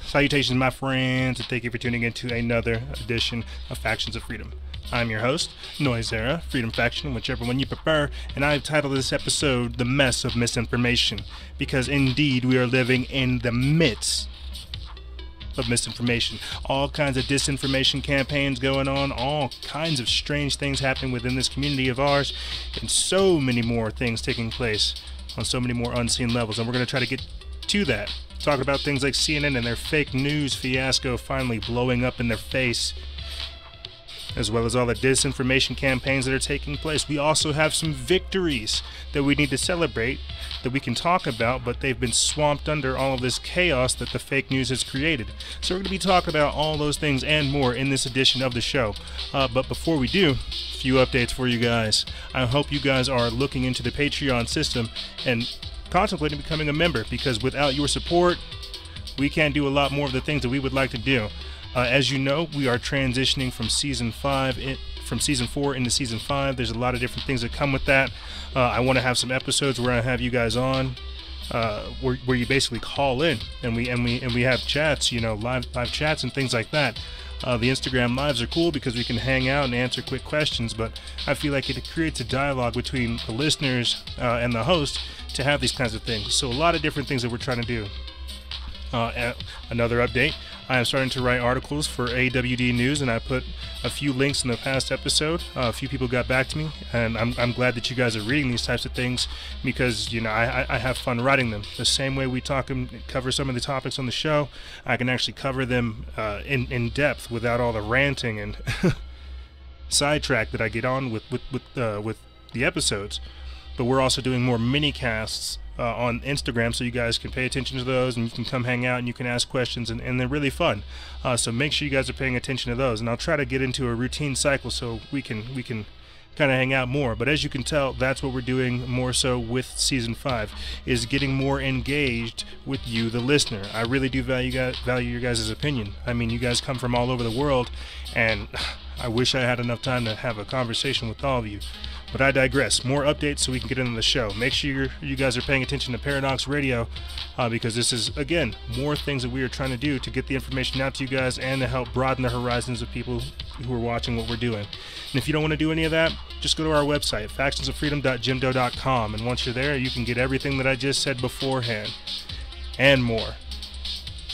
Salutations, my friends, and thank you for tuning in to another edition of Factions of Freedom. I'm your host, Noisera, Freedom Faction, whichever one you prefer, and I've titled this episode, The Mess of Misinformation, because indeed we are living in the midst of misinformation. All kinds of disinformation campaigns going on, all kinds of strange things happening within this community of ours, and so many more things taking place on so many more unseen levels, and we're going to try to get to that. Talk about things like CNN and their fake news fiasco finally blowing up in their face, as well as all the disinformation campaigns that are taking place. We also have some victories that we need to celebrate, that we can talk about, but they've been swamped under all of this chaos that the fake news has created. So we're going to be talking about all those things and more in this edition of the show. But before we do, a few updates for you guys. I hope you guys are looking into the Patreon system and contemplating becoming a member, because without your support, we can't do a lot more of the things that we would like to do. As you know, we are transitioning from season 4 into season 5. There's a lot of different things that come with that. I want to have some episodes where I have you guys on, where you basically call in and we have chats, live chats and things like that. The Instagram lives are cool because we can hang out and answer quick questions, but I feel like it creates a dialogue between the listeners and the host to have these kinds of things. So a lot of different things that we're trying to do. Another update, I am starting to write articles for AWD News, and I put a few links in the past episode. A few people got back to me, and I'm glad that you guys are reading these types of things, because I have fun writing them. The same way we talk and cover some of the topics on the show, I can actually cover them in depth without all the ranting and sidetrack that I get on with the episodes. But we're also doing more mini casts on Instagram, so you guys can pay attention to those, and you can come hang out and you can ask questions, and they're really fun. So make sure you guys are paying attention to those, and I'll try to get into a routine cycle so we can kind of hang out more. But as you can tell, that's what we're doing more so with season 5, is getting more engaged with you, the listener. I really do value your guys' opinion. I mean, you guys come from all over the world, and I wish I had enough time to have a conversation with all of you. But I digress. More updates so we can get into the show. Make sure you guys are paying attention to Paradox Radio, because this is, again, more things that we are trying to do to get the information out to you guys and to help broaden the horizons of people who are watching what we're doing. And if you don't want to do any of that, just go to our website, factionsoffreedom.jimdo.com, and once you're there, you can get everything that I just said beforehand, and more.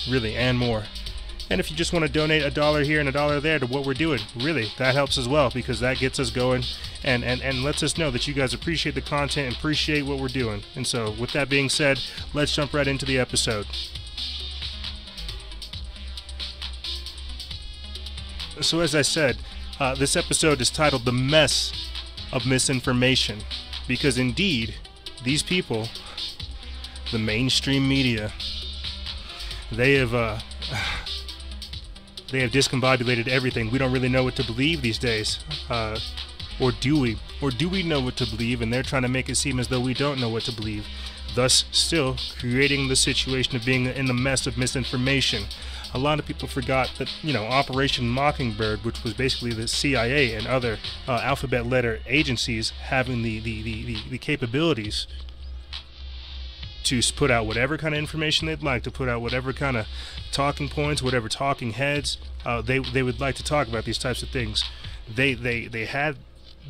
Really, and more. And if you just want to donate $1 here and $1 there to what we're doing, really, that helps as well, because that gets us going and lets us know that you guys appreciate the content and appreciate what we're doing. And so, with that being said, let's jump right into the episode. So as I said, this episode is titled The Mess of Misinformation, because indeed, these people, the mainstream media, they have discombobulated everything. We don't really know what to believe these days. Or do we? Or do we know what to believe, and they're trying to make it seem as though we don't know what to believe, thus still creating the situation of being in the mess of misinformation. A lot of people forgot that, Operation Mockingbird, which was basically the CIA and other alphabet letter agencies having the capabilities to put out whatever kind of information they'd like, to put out whatever kind of talking points, whatever talking heads they would like to talk about these types of things. They had,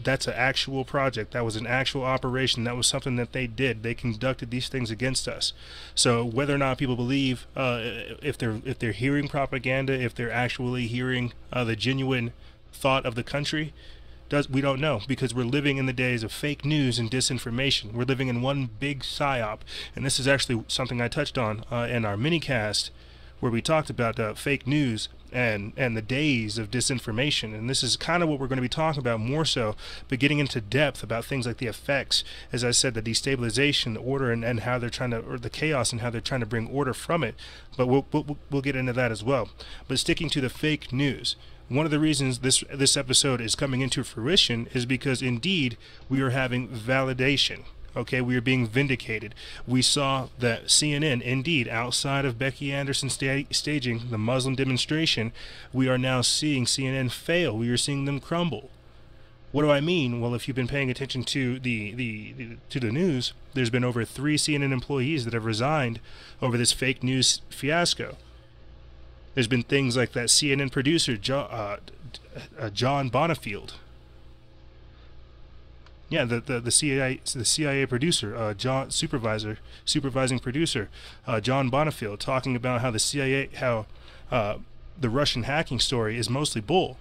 that's an actual project. That was an actual operation. That was something that they did. They conducted these things against us. So whether or not people believe, if they're hearing propaganda, if they're actually hearing the genuine thought of the country, we don't know, because we're living in the days of fake news and disinformation. We're living in one big psyop, and this is actually something I touched on in our minicast, where we talked about fake news and the days of disinformation. And this is kind of what we're going to be talking about more so, but getting into depth about things like the effects, as I said, the destabilization, the order, and how they're trying to, or the chaos, and how they're trying to bring order from it. But we'll get into that as well. But sticking to the fake news, one of the reasons this episode is coming into fruition is because indeed we are having validation. Okay, we are being vindicated. We saw that CNN, indeed, outside of Becky Anderson staging the Muslim demonstration, we are now seeing CNN fail. We are seeing them crumble. What do I mean? Well, if you've been paying attention to the news, there's been over 3 CNN employees that have resigned over this fake news fiasco. There's been things like that CNN producer, John Bonifield. Yeah, the CIA producer, supervising producer, John Bonifield, talking about how the CIA, the Russian hacking story is mostly bull.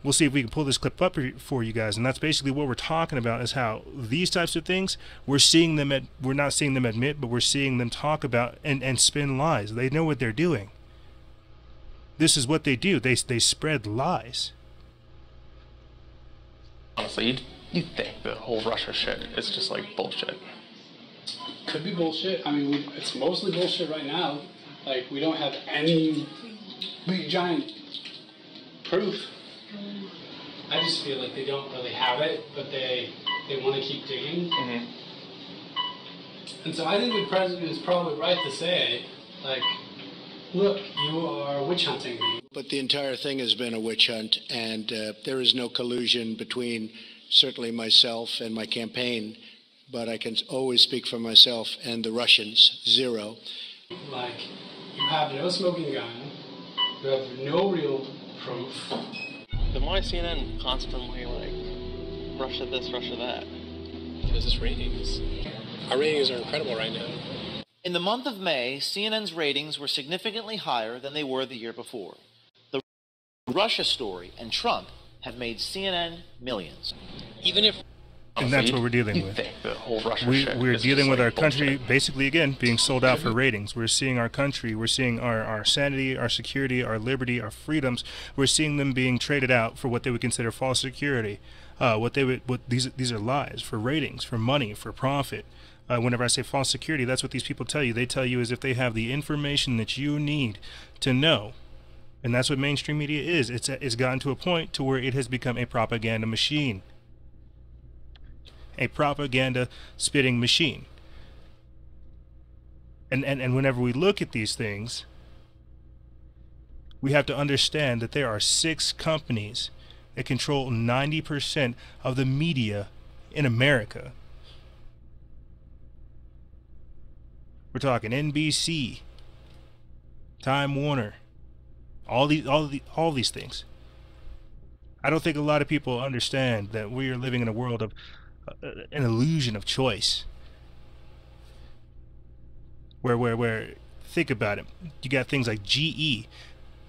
We'll see if we can pull this clip up for you guys, and that's basically what we're talking about, is how these types of things, we're not seeing them admit, but we're seeing them talk about and spin lies. They know what they're doing. This is what they do. They spread lies. Honestly, you think the whole Russia shit is just like bullshit? Could be bullshit. I mean, it's mostly bullshit right now. Like, we don't have any big giant proof. I just feel like they don't really have it, but they want to keep digging. Mm-hmm. And so I think the president is probably right to say, like, look, you are witch hunting me. But the entire thing has been a witch hunt, and there is no collusion between certainly myself and my campaign, but I can always speak for myself and the Russians, zero. Like, you have no smoking gun, you have no real proof. Then why is CNN constantly like, Russia this, Russia that? Because it's ratings. Our ratings are incredible right now. In the month of May, CNN's ratings were significantly higher than they were the year before. The Russia story and Trump have made CNN millions. Even if... And that's what we're dealing with. We're dealing with our country, basically, again, being sold out for ratings. We're seeing our country, we're seeing our sanity, our security, our liberty, our freedoms. We're seeing them being traded out for what they would consider false security. These are lies, for ratings, for money, for profit. Whenever I say false security, that's what these people tell you. They tell you as if they have the information that you need to know. And that's what mainstream media is. It's gotten to a point to where it has become a propaganda machine. A propaganda spitting machine. And whenever we look at these things, we have to understand that there are 6 companies that control 90% of the media in America. We're talking NBC, Time Warner, all these things. I don't think a lot of people understand that we are living in a world of an illusion of choice. Where think about it. You got things like GE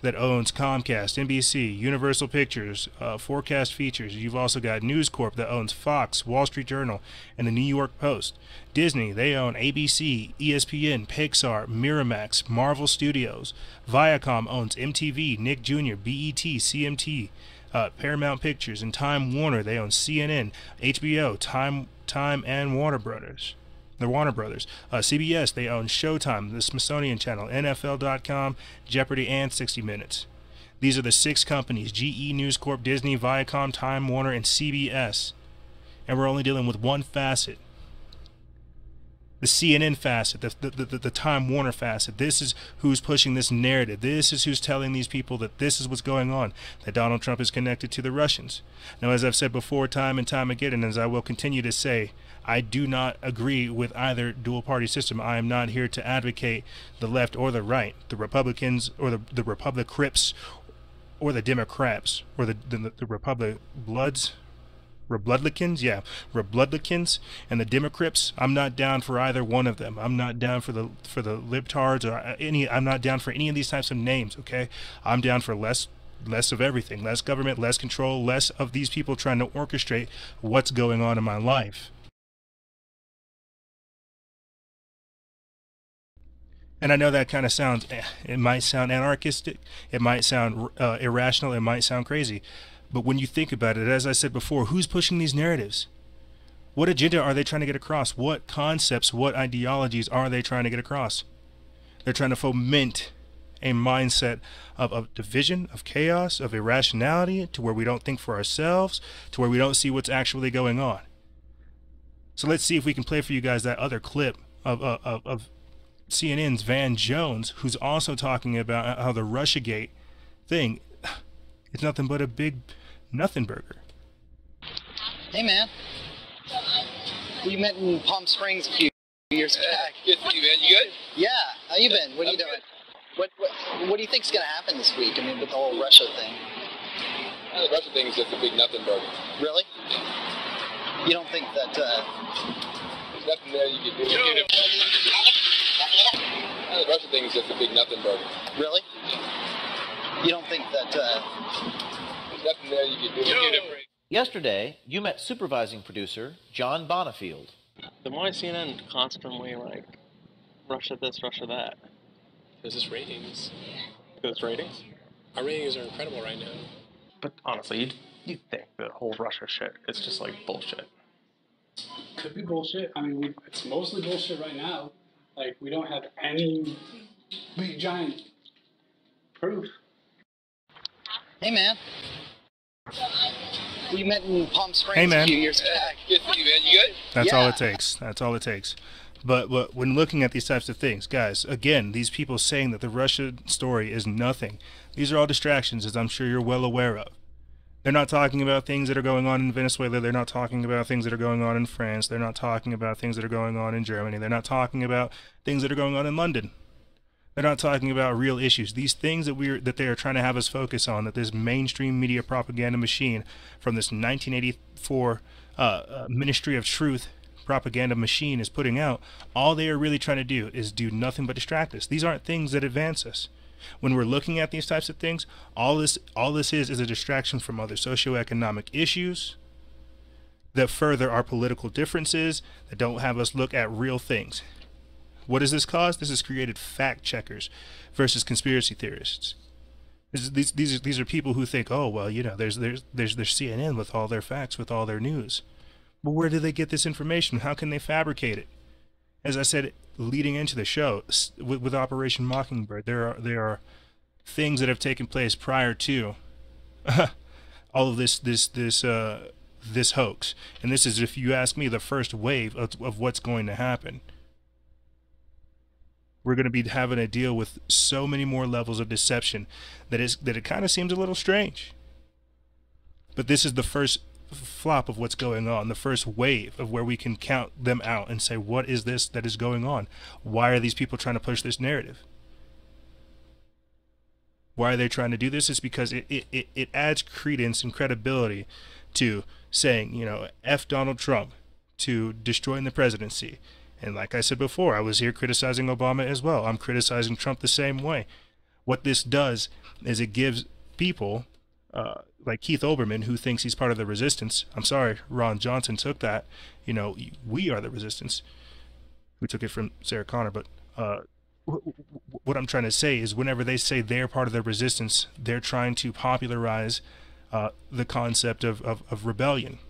that owns Comcast, NBC, Universal Pictures, Forecast Features. You've also got News Corp that owns Fox, Wall Street Journal, and the New York Post. Disney, they own ABC, ESPN, Pixar, Miramax, Marvel Studios. Viacom owns MTV, Nick Jr., BET, CMT, Paramount Pictures, and Time Warner, they own CNN, HBO, Time and Warner Brothers. The Warner Brothers. CBS, they own Showtime, the Smithsonian Channel, NFL.com, Jeopardy, and 60 Minutes. These are the 6 companies: GE, News Corp, Disney, Viacom, Time Warner, and CBS. And we're only dealing with one facet. The CNN facet, the Time Warner facet. This is who's pushing this narrative. This is who's telling these people that this is what's going on, that Donald Trump is connected to the Russians. Now, as I've said before time and time again, and as I will continue to say, I do not agree with either dual-party system. I am not here to advocate the left or the right, the Republicans or the Republic Crips or the Democrats or the Republic Bloods. Republicans, yeah, Republicans and the Democrats. I'm not down for either one of them. I'm not down for the libtards or any. I'm not down for any of these types of names. Okay, I'm down for less of everything, less government, less control, less of these people trying to orchestrate what's going on in my life. And I know that kind of sounds. It might sound anarchistic. It might sound irrational. It might sound crazy. But when you think about it, as I said before, who's pushing these narratives? What agenda are they trying to get across? What concepts, what ideologies are they trying to get across? They're trying to foment a mindset of division, of chaos, of irrationality, to where we don't think for ourselves, to where we don't see what's actually going on. So let's see if we can play for you guys that other clip of CNN's Van Jones, who's also talking about how the Russiagate thing is nothing but a big nothing burger. Hey man, we met in Palm Springs a few years back. Good to see you, man. You good? Yeah, how you been? What are you doing? What do you think's going to happen this week? I mean, with the whole Russia thing. The Russia thing is just a big nothing burger. Really? You don't think that? There's nothing there you can do. The Russia thing is just a big nothing burger. Really? You don't think that? There's nothing there you can do. Yesterday, you met supervising producer John Bonifield. Then why is CNN constantly like Russia this, Russia that? There's just ratings. Those ratings? Our ratings are incredible right now. But honestly, you'd think the whole Russia shit is just like bullshit. Could be bullshit. I mean, it's mostly bullshit right now. Like, we don't have any big giant proof. Hey, man. We met in Palm Springs Hey, man. a few years back. Good to see you, man. You good? That's Yeah. all it takes. That's all it takes. But when looking at these types of things, guys, again, these people saying that the Russia story is nothing, these are all distractions, as I'm sure you're well aware of. They're not talking about things that are going on in Venezuela. They're not talking about things that are going on in France. They're not talking about things that are going on in Germany. They're not talking about things that are going on in London. They're not talking about real issues. These things that they are trying to have us focus on, that this mainstream media propaganda machine from this 1984 Ministry of Truth propaganda machine is putting out, all they are really trying to do is do nothing but distract us. These aren't things that advance us. When we're looking at these types of things, all this is a distraction from other socioeconomic issues that further our political differences, that don't have us look at real things. What does this cause? This has created fact checkers versus conspiracy theorists. These are people who think, oh well, you know, there's CNN with all their facts, with all their news. But where do they get this information? How can they fabricate it? As I said, leading into the show, with Operation Mockingbird, there are things that have taken place prior to all of this hoax, and this is, if you ask me, the first wave of what's going to happen. We're going to be having to deal with so many more levels of deception that it kind of seems a little strange. But this is the first flop of what's going on, the first wave of where we can count them out and say, what is this that is going on? Why are these people trying to push this narrative? Why are they trying to do this? It's because it adds credence and credibility to saying, you know, F Donald Trump, to destroying the presidency. And like I said before, I was here criticizing Obama as well. I'm criticizing Trump the same way. What this does is it gives people like Keith Olbermann, who thinks he's part of the resistance. I'm sorry, Ron Johnson took that. You know, we are the resistance. We took it from Sarah Connor. But what I'm trying to say is, whenever they say they're part of the resistance, they're trying to popularize the concept of rebellion.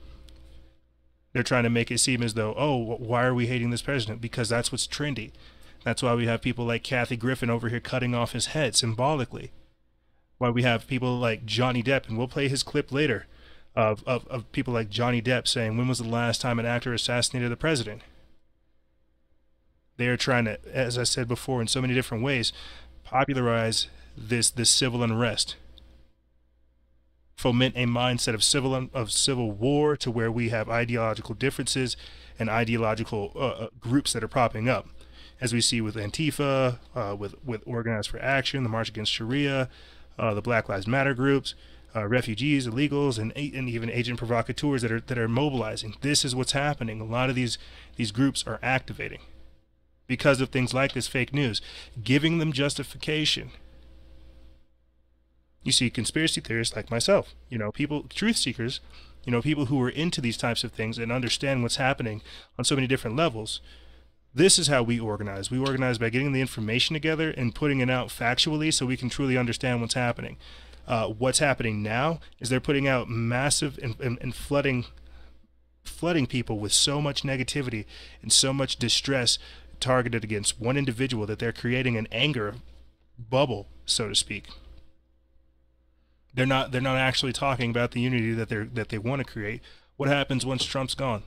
They're trying to make it seem as though, oh, why are we hating this president? Because that's what's trendy. That's why we have people like Kathy Griffin over here cutting off his head symbolically. Why we have people like Johnny Depp, and we'll play his clip later, of people like Johnny Depp saying, when was the last time an actor assassinated the president? They are trying to, as I said before, in so many different ways, popularize this civil unrest. Foment a mindset of civil war, to where we have ideological differences and ideological groups that are popping up, as we see with Antifa, with Organized for Action, the March Against Sharia, the Black Lives Matter groups, refugees, illegals, and even agent provocateurs that are mobilizing. This is what's happening. A lot of these groups are activating because of things like this fake news, giving them justification. You see conspiracy theorists like myself, you know, people, truth seekers, you know, people who are into these types of things and understand what's happening on so many different levels. This is how we organize. We organize by getting the information together and putting it out factually so we can truly understand what's happening. What's happening now is they're putting out massive and flooding people with so much negativity and so much distress targeted against one individual that they're creating an anger bubble, so to speak. They're not actually talking about the unity that they want to create. What happens once Trump's gone?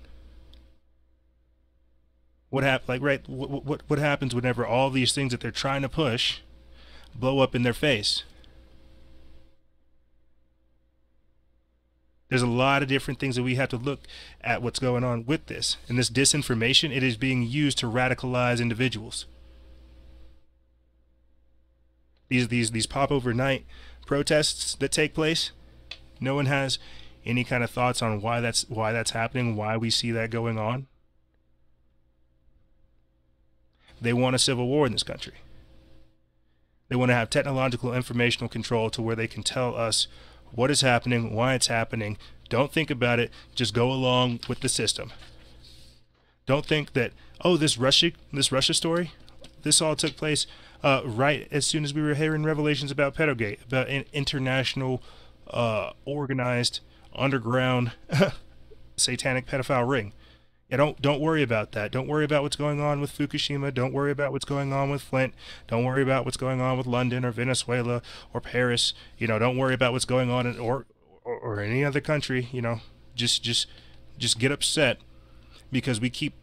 What happens whenever all these things that they're trying to push blow up in their face? There's a lot of different things that we have to look at what's going on with this. And this disinformation, it is being used to radicalize individuals. These pop overnight protests that take place, no one has any kind of thoughts on why that's happening, why we see that going on. They want a civil war in this country. They want to have technological informational control to where they can tell us what is happening, why it's happening. Don't think about it, just go along with the system. Don't think that, oh, this Russia story, this all took place right as soon as we were hearing revelations about Pedogate, about an international, organized, underground, satanic pedophile ring. Yeah, don't worry about that. Don't worry about what's going on with Fukushima. Don't worry about what's going on with Flint. Don't worry about what's going on with London or Venezuela or Paris. You know, don't worry about what's going on in or any other country. You know, just get upset because we keep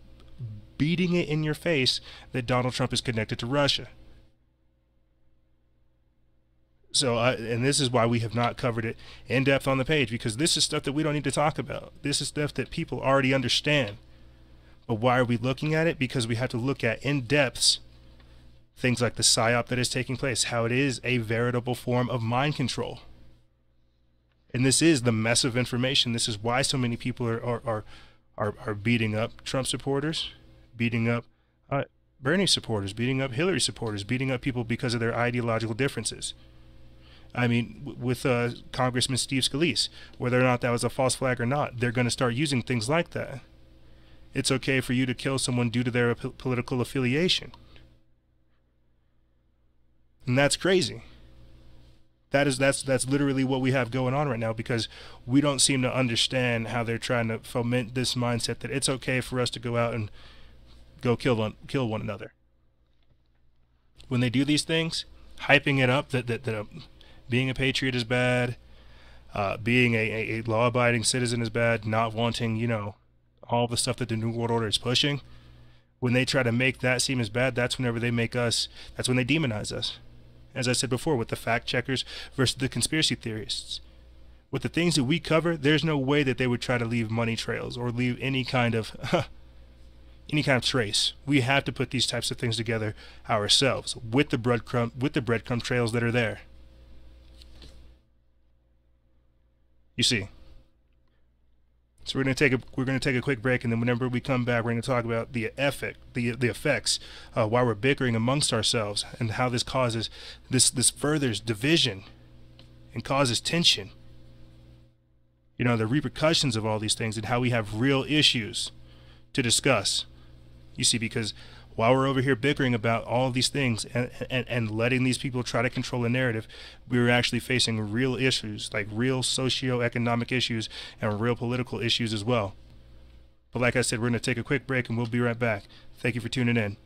beating it in your face that Donald Trump is connected to Russia. So, and this is why we have not covered it in depth on the page, because this is stuff that we don't need to talk about. This is stuff that people already understand. But why are we looking at it? Because we have to look at in depths things like the psyop that is taking place, how it is a veritable form of mind control. And this is the mess of information. This is why so many people are beating up Trump supporters, beating up Bernie supporters, beating up Hillary supporters, beating up people because of their ideological differences. I mean, with Congressman Steve Scalise, whether or not that was a false flag or not, they're going to start using things like that. It's okay for you to kill someone due to their political affiliation. And that's crazy. That's literally what we have going on right now, because we don't seem to understand how they're trying to foment this mindset that it's okay for us to go out and go kill one another. When they do these things, hyping it up that being a patriot is bad, being a law-abiding citizen is bad, not wanting, you know, all the stuff that the New World Order is pushing. When they try to make that seem as bad, that's when they demonize us. As I said before, with the fact checkers versus the conspiracy theorists. With the things that we cover, there's no way that they would try to leave money trails or leave any kind of trace. We have to put these types of things together ourselves with the breadcrumb trails that are there. You see. So we're going to take a quick break, and then whenever we come back, we're going to talk about the effects while we're bickering amongst ourselves, and how this causes this furthers division and causes tension. You know, the repercussions of all these things, and how we have real issues to discuss. You see, because while we're over here bickering about all of these things and letting these people try to control the narrative, we were actually facing real issues, like real socio-economic issues and real political issues as well. But like I said, we're going to take a quick break, and we'll be right back. Thank you for tuning in.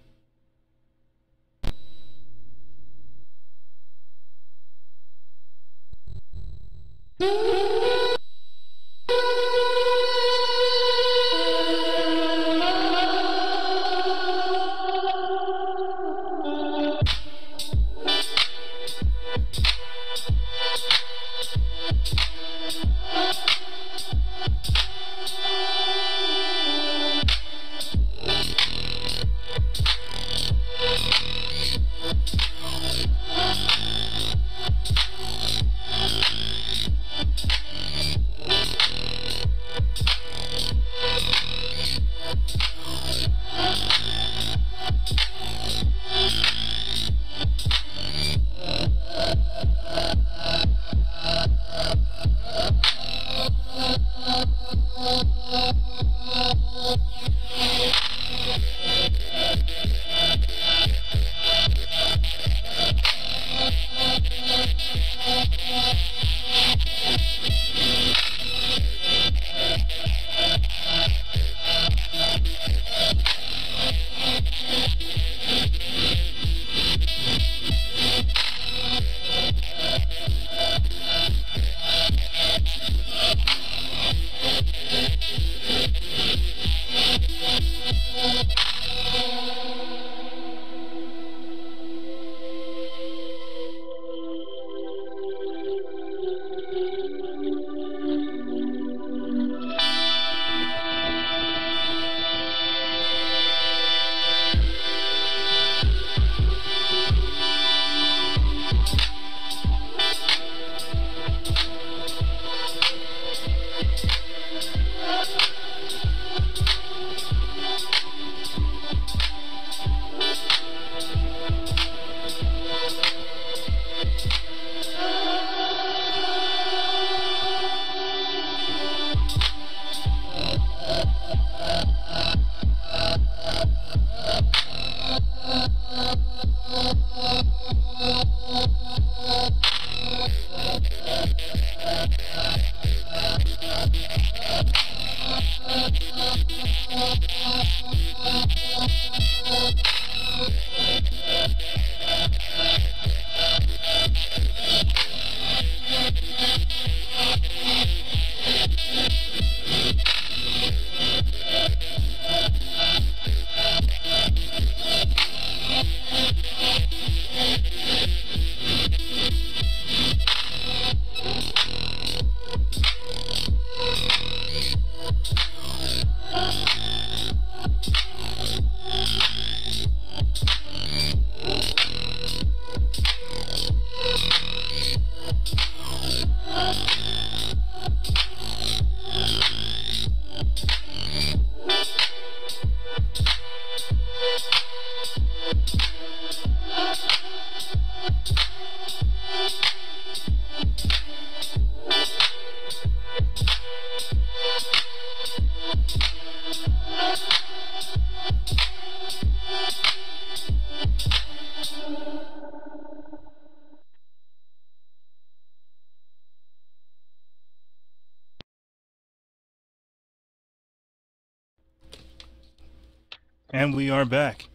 And we are back.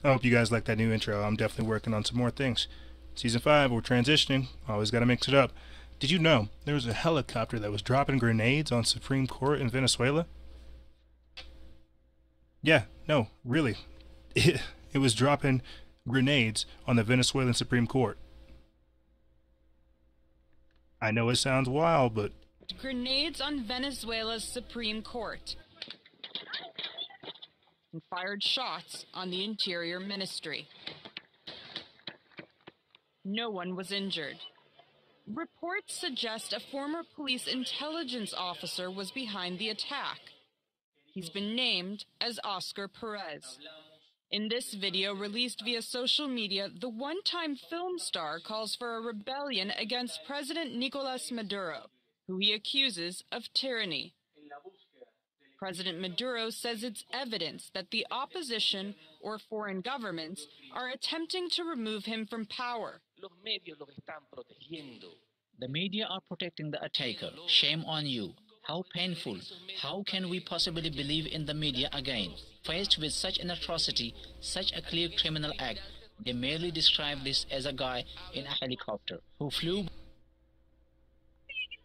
I hope you guys like that new intro. I'm definitely working on some more things. Season 5, we're transitioning. Always got to mix it up. Did you know there was a helicopter that was dropping grenades on Supreme Court in Venezuela? Yeah, no, really. It was dropping grenades on the Venezuelan Supreme Court. I know it sounds wild, but... Grenades on Venezuela's Supreme Court. And fired shots on the Interior Ministry. No one was injured. Reports suggest a former police intelligence officer was behind the attack. He's been named as Oscar Perez. In this video released via social media, the one-time film star calls for a rebellion against President Nicolas Maduro, who he accuses of tyranny. President Maduro says it's evidence that the opposition or foreign governments are attempting to remove him from power. The media are protecting the attacker. Shame on you. How painful. How can we possibly believe in the media again? Faced with such an atrocity, such a clear criminal act, they merely describe this as a guy in a helicopter who flew.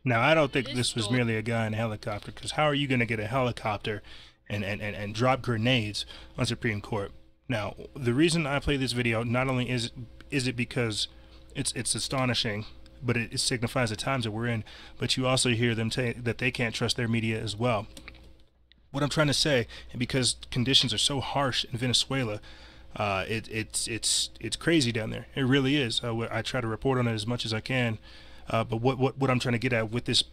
Now, I don't think this was merely a guy in a helicopter, because how are you going to get a helicopter and drop grenades on Supreme Court? Now, the reason I play this video, not only is it because it's astonishing, but it signifies the times that we're in, but you also hear them say that they can't trust their media as well. What I'm trying to say, and because conditions are so harsh in Venezuela, it's crazy down there. It really is. I try to report on it as much as I can. But what I'm trying to get at with this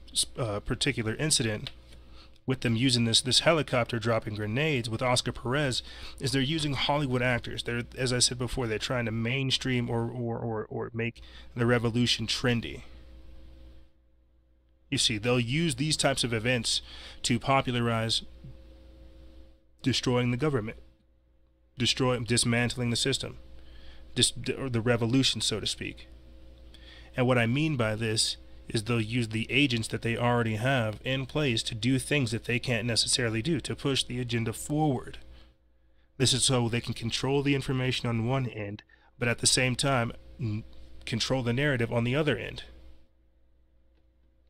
particular incident, with them using this helicopter dropping grenades with Oscar Perez, is they're using Hollywood actors. They're, as I said before, they're trying to mainstream or make the revolution trendy. You see, they'll use these types of events to popularize destroying the government, dismantling the system, or the revolution, so to speak. And what I mean by this is they'll use the agents that they already have in place to do things that they can't necessarily do, to push the agenda forward. This is so they can control the information on one end, but at the same time, control the narrative on the other end.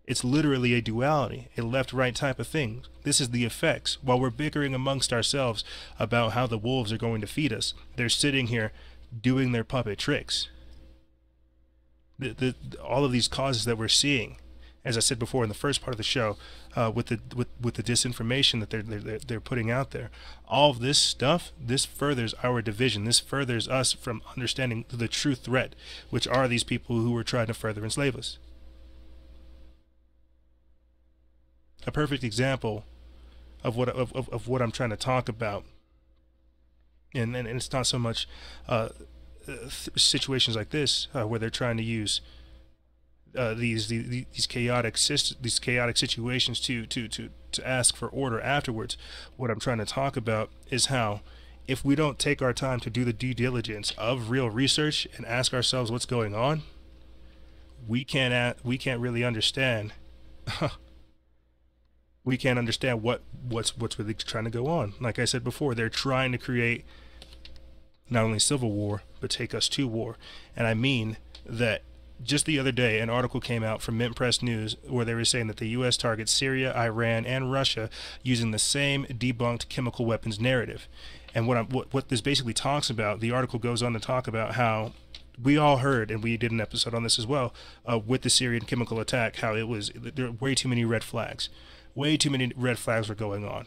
It's literally a duality, a left-right type of thing. This is the effects. While we're bickering amongst ourselves about how the wolves are going to feed us, they're sitting here doing their puppet tricks. All of these causes that we're seeing, as I said before in the first part of the show, with the disinformation that they're putting out there, all of this stuff, this furthers our division. This furthers us from understanding the true threat, which are these people who are trying to further enslave us. A perfect example of what I'm trying to talk about, and it's not so much situations like this where they're trying to use these chaotic situations to ask for order afterwards. What I'm trying to talk about is how, if we don't take our time to do the due diligence of real research and ask ourselves what's going on, we can't really understand. We can't understand what's really trying to go on. Like I said before, they're trying to create not only civil war, but take us to war. And I mean that just the other day, an article came out from Mint Press News where they were saying that the U.S. targets Syria, Iran, and Russia using the same debunked chemical weapons narrative. And what this basically talks about, the article goes on to talk about how we all heard, and we did an episode on this as well, with the Syrian chemical attack, how there were way too many red flags. Way too many red flags were going on.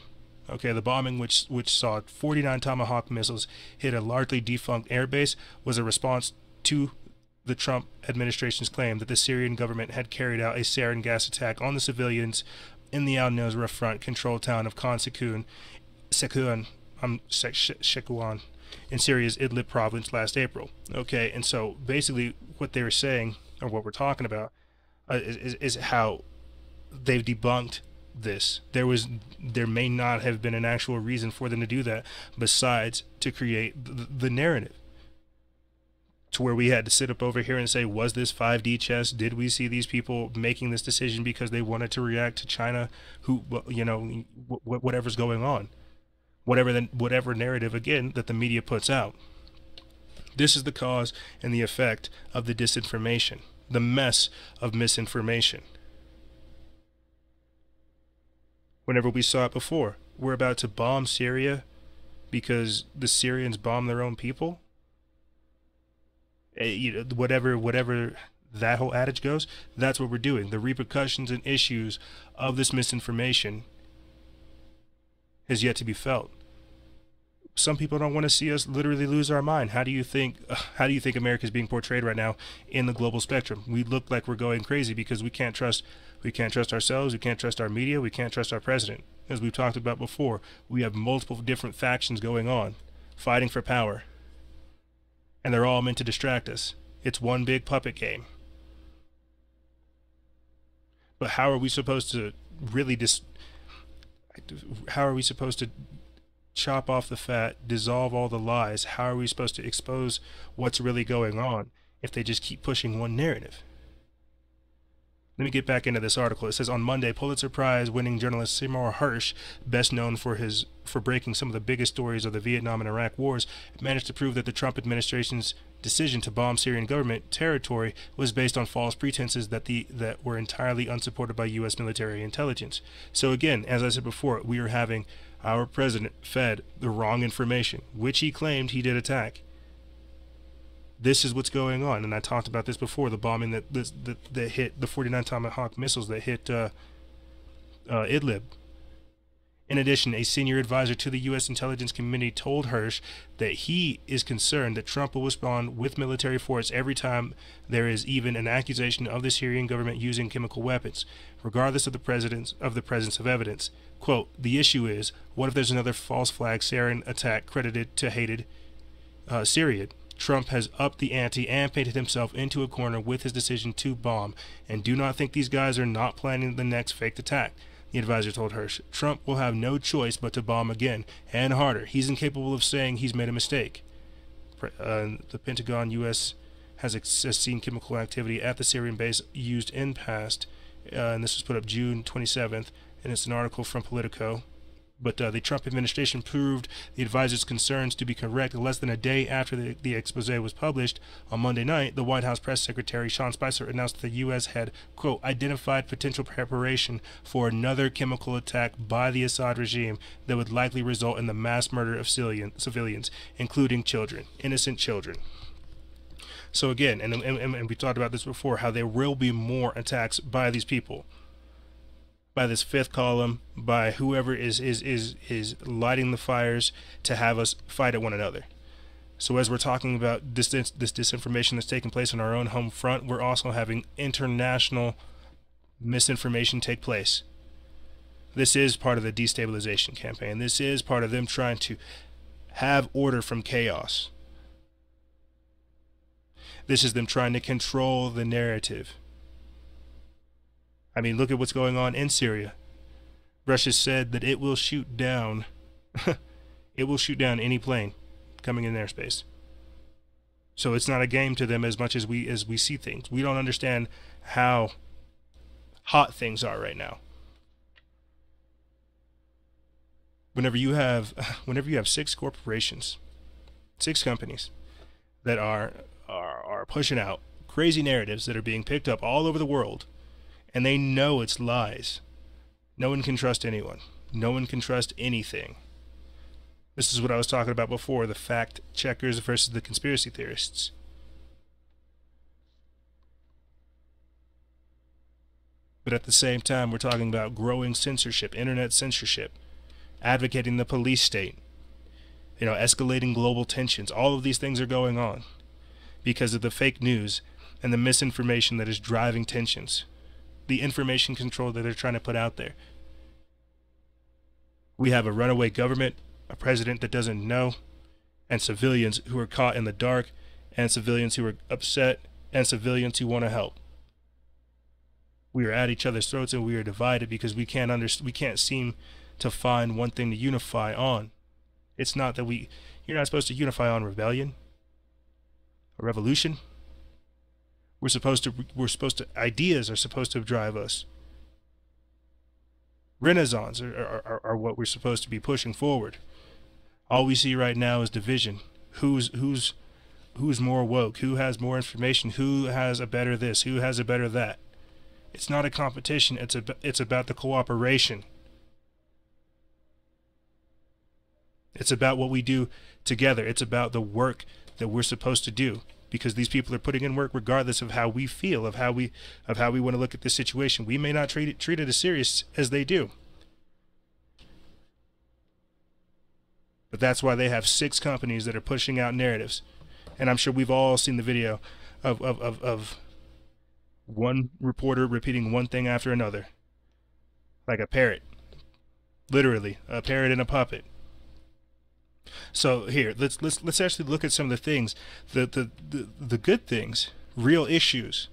Okay, the bombing, which saw 49 Tomahawk missiles hit a largely defunct airbase, was a response to the Trump administration's claim that the Syrian government had carried out a sarin gas attack on the civilians in the al-Nusra Front-controlled town of Khan Shaykhun in Syria's Idlib province last April. Okay, and so basically what they were saying, or what we're talking about, is how they've debunked this. There may not have been an actual reason for them to do that besides to create the narrative, to where we had to sit up over here and say, was this 5D chess? Did we see these people making this decision because they wanted to react to China, who, you know, whatever's going on? whatever narrative, again, that the media puts out. This is the cause and the effect of the disinformation, the mess of misinformation. Whenever we saw it before, we're about to bomb Syria because the Syrians bomb their own people. Whatever that whole adage goes, that's what we're doing. The repercussions and issues of this misinformation has yet to be felt. Some people don't want to see us literally lose our mind. How do you think America is being portrayed right now in the global spectrum? We look like we're going crazy because we can't trust ourselves, we can't trust our media, we can't trust our president. As we've talked about before, we have multiple different factions going on, fighting for power. And they're all meant to distract us. It's one big puppet game. But how are we supposed to chop off the fat, dissolve all the lies? How are we supposed to expose what's really going on if they just keep pushing one narrative? Let me get back into this article. It says, on Monday, Pulitzer Prize winning journalist Seymour Hersh, best known for breaking some of the biggest stories of the Vietnam and Iraq wars, managed to prove that the Trump administration's decision to bomb Syrian government territory was based on false pretenses that were entirely unsupported by U.S. military intelligence. So again, as I said before, we are having our president fed the wrong information, which he claimed he did attack. This is what's going on, and I talked about this before, the bombing that hit, the 49 Tomahawk missiles that hit Idlib. In addition, a senior advisor to the U.S. intelligence community told Hersh that he is concerned that Trump will respond with military force every time there is even an accusation of the Syrian government using chemical weapons, regardless of the presence of evidence. Quote, the issue is, what if there's another false flag sarin attack credited to hated Syria? Trump has upped the ante and painted himself into a corner with his decision to bomb, and do not think these guys are not planning the next faked attack. The advisor told Hersh, Trump will have no choice but to bomb again, and harder. He's incapable of saying he's made a mistake. The Pentagon, U.S. has seen chemical activity at the Syrian base used in past, and this was put up June 27th, and it's an article from Politico. But the Trump administration proved the advisor's concerns to be correct less than a day after the expose was published. On Monday night, the White House press secretary Sean Spicer announced that the U.S. had, quote, identified potential preparation for another chemical attack by the Assad regime that would likely result in the mass murder of civilians, including children, innocent children. So again, and we talked about this before, how there will be more attacks by these people, by this fifth column, by whoever is lighting the fires to have us fight at one another. So as we're talking about this disinformation that's taking place on our own home front, we're also having international misinformation take place. This is part of the destabilization campaign. This is part of them trying to have order from chaos. This is them trying to control the narrative. I mean, look at what's going on in Syria. Russia said that it will shoot down any plane coming in their space. So it's not a game to them as much as we see things. We don't understand how hot things are right now. Whenever you have 6 corporations, 6 companies that are pushing out crazy narratives that are being picked up all over the world, and they know it's lies. No one can trust anyone. No one can trust anything. This is what I was talking about before, the fact checkers versus the conspiracy theorists. But at the same time, we're talking about growing censorship, internet censorship, advocating the police state, escalating global tensions. All of these things are going on because of the fake news and the misinformation that is driving tensions. The information control that they're trying to put out there. We have a runaway government, a president that doesn't know, and civilians who are caught in the dark, and civilians who are upset, and civilians who want to help. We are at each other's throats, and we are divided because we can't seem to find one thing to unify on. It's not that you're not supposed to unify on rebellion, a revolution. Ideas are supposed to drive us. Renaissance are what we're supposed to be pushing forward. All we see right now is division. Who's more woke? Who has more information? Who has a better this? Who has a better that? It's not a competition. It's about the cooperation. It's about what we do together. It's about the work that we're supposed to do, because these people are putting in work regardless of how we feel, of how we want to look at this situation. We may not treat it as serious as they do. But that's why they have 6 companies that are pushing out narratives. And I'm sure we've all seen the video of one reporter repeating one thing after another. Like a parrot. Literally, a parrot and a puppet. So here, let's actually look at some of the things, the good things, real issues,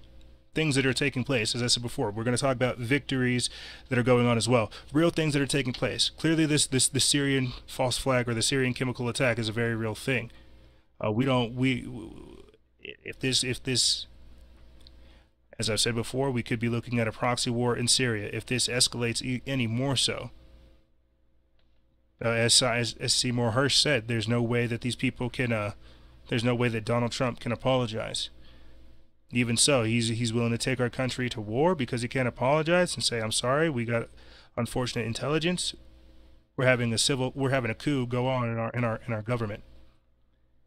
things that are taking place. As I said before, we're going to talk about victories that are going on as well. Real things that are taking place. Clearly, the Syrian false flag or the Syrian chemical attack is a very real thing. If this, as I've said before, we could be looking at a proxy war in Syria. If this escalates any more so, as Seymour Hersh said, there's no way that these people can, there's no way that Donald Trump can apologize. Even so, he's willing to take our country to war because he can't apologize and say, I'm sorry, we got unfortunate intelligence. We're having a coup go on in our government.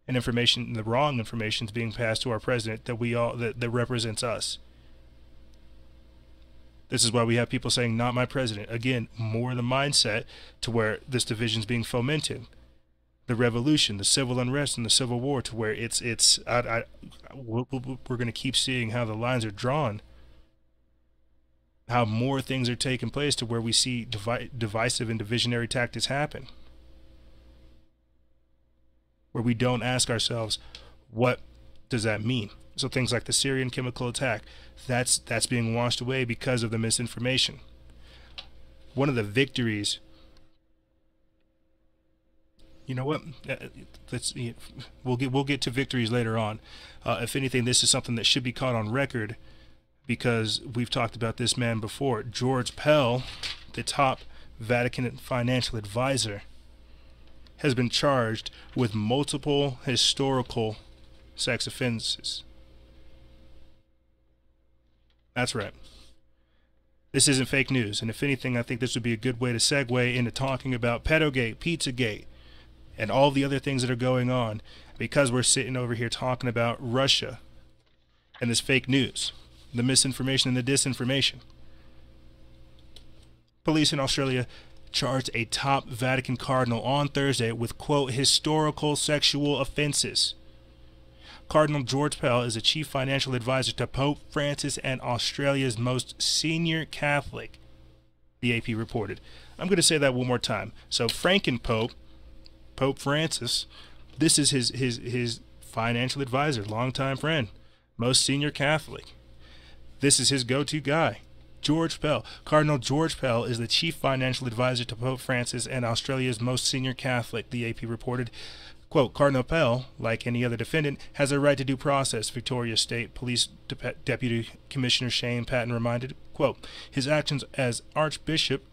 And information, the wrong information is being passed to our president that represents us. This is why we have people saying, not my president. Again, more the mindset to where this division is being fomented. The revolution, the civil unrest, and the civil war, to where we're going to keep seeing how the lines are drawn. How more things are taking place to where we see divisive and divisionary tactics happen. Where we don't ask ourselves, what does that mean? So things like the Syrian chemical attack, that's being washed away because of the misinformation. One of the victories, you know what? We'll get to victories later on. If anything, this is something that should be caught on record, because we've talked about this man before. George Pell, the top Vatican financial advisor, has been charged with multiple historical sex offenses. That's right. This isn't fake news, and if anything, I think this would be a good way to segue into talking about Pedogate, Pizzagate, and all the other things that are going on, because we're sitting over here talking about Russia and this fake news, the misinformation and the disinformation. Police in Australia charged a top Vatican cardinal on Thursday with, quote, historical sexual offenses. Cardinal George Pell is a chief financial advisor to Pope Francis and Australia's most senior Catholic, the AP reported. I'm going to say that one more time. So Franken-Pope, Pope Francis, this is his financial advisor, longtime friend, most senior Catholic. This is his go-to guy. George Pell. Cardinal George Pell is the chief financial advisor to Pope Francis and Australia's most senior Catholic, the AP reported. Quote, Cardinal Pell, like any other defendant, has a right to due process, Victoria State Police Deputy Commissioner Shane Patton reminded. Quote, his actions as Archbishop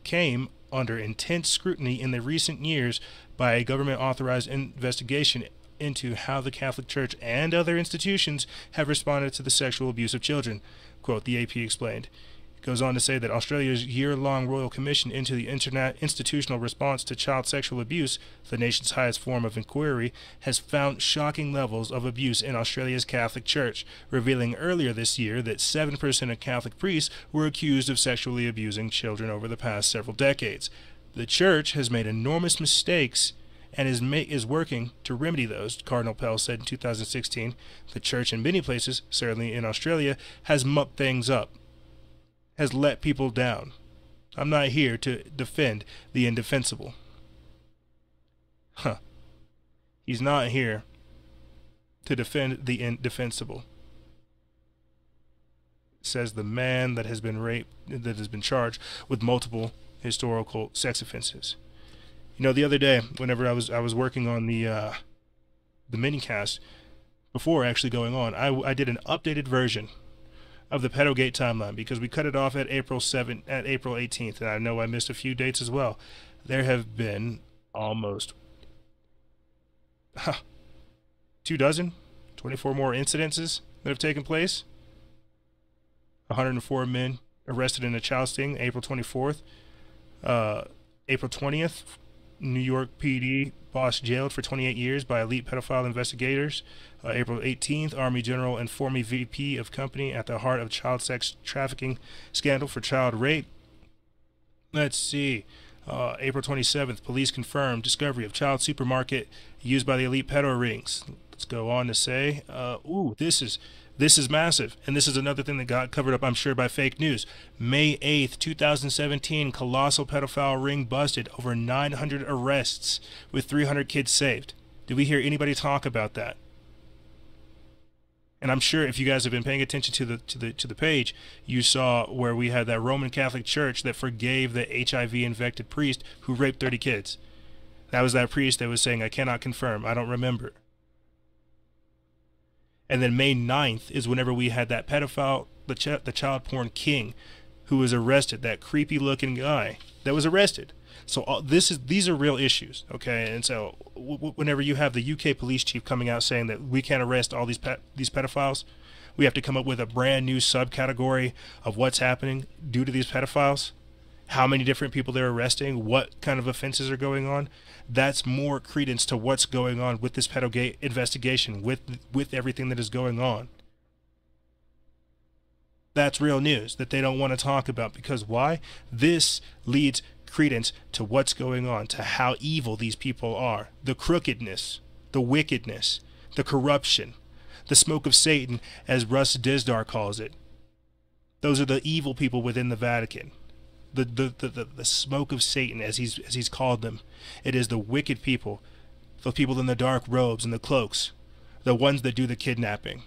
came under intense scrutiny in the recent years by a government-authorized investigation into how the Catholic Church and other institutions have responded to the sexual abuse of children. Quote, the AP explained. It goes on to say that Australia's year-long Royal Commission into the institutional response to child sexual abuse, the nation's highest form of inquiry, has found shocking levels of abuse in Australia's Catholic Church, revealing earlier this year that 7% of Catholic priests were accused of sexually abusing children over the past several decades. The Church has made enormous mistakes and is working to remedy those, Cardinal Pell said in 2016. The Church in many places, certainly in Australia, has mucked things up, has let people down. I'm not here to defend the indefensible. He's not here to defend the indefensible, says the man that has been raped, that has been charged with multiple historical sex offenses. You know, the other day, whenever I was working on the minicast, before actually going on, I did an updated version of the Pedogate timeline, because we cut it off at April 18th, and I know I missed a few dates as well. There have been almost 24 more incidences that have taken place. 104 men arrested in a child sting, April 24th. April 20th, New York PD boss jailed for 28 years by elite pedophile investigators. April 18th, Army General and former VP of company at the heart of child sex trafficking scandal for child rape. Let's see. April 27th, police confirmed discovery of child supermarket used by the elite pedo rings. Let's go on to say, this is massive, and this is another thing that got covered up, I'm sure, by fake news. May 8th, 2017, colossal pedophile ring busted, over 900 arrests with 300 kids saved. Did we hear anybody talk about that? And I'm sure if you guys have been paying attention to the page, you saw where we had that Roman Catholic Church that forgave the HIV-infected priest who raped 30 kids. That was that priest that was saying, I cannot confirm, I don't remember. And then May 9th is whenever we had that pedophile, the child porn king, who was arrested, that creepy looking guy that was arrested. So these are real issues, okay? And so whenever you have the UK police chief coming out saying that we can't arrest all these pedophiles, we have to come up with a brand new subcategory of what's happening due to these pedophiles, how many different people they're arresting, what kind of offenses are going on. That's more credence to what's going on with this pedogate investigation, with everything that is going on. That's real news that they don't want to talk about, because why? This leads credence to what's going on, to how evil these people are, the crookedness, the wickedness, the corruption, the smoke of Satan, as Russ Dizdar calls it. Those are the evil people within the Vatican. The smoke of Satan, as he's called them. It is the wicked people, the people in the dark robes and the cloaks, the ones that do the kidnapping,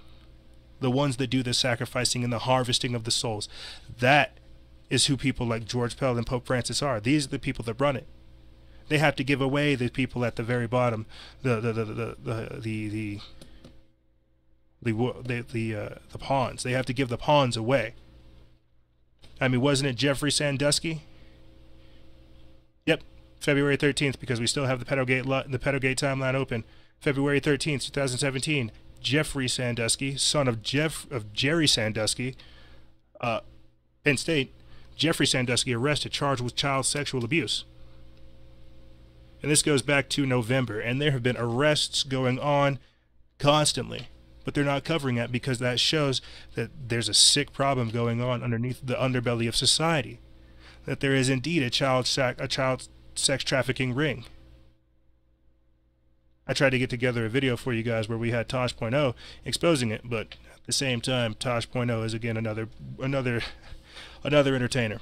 the ones that do the sacrificing and the harvesting of the souls. That is who people like George Pell and Pope Francis are. These are the people that run it. They have to give away the people at the very bottom, the pawns. They have to give the pawns away. I mean, wasn't it Jeffrey Sandusky? Yep, February 13th, because we still have the Pedogate timeline open. February 13th, 2017, Jeffrey Sandusky, son of Jerry Sandusky, Penn State, Jeffrey Sandusky arrested, charged with child sexual abuse. And this goes back to November, and there have been arrests going on constantly. But they're not covering it because that shows that there's a sick problem going on underneath the underbelly of society. That there is indeed a child sex trafficking ring. I tried to get together a video for you guys where we had Tosh.0 exposing it, but at the same time, Tosh.0 is again another entertainer.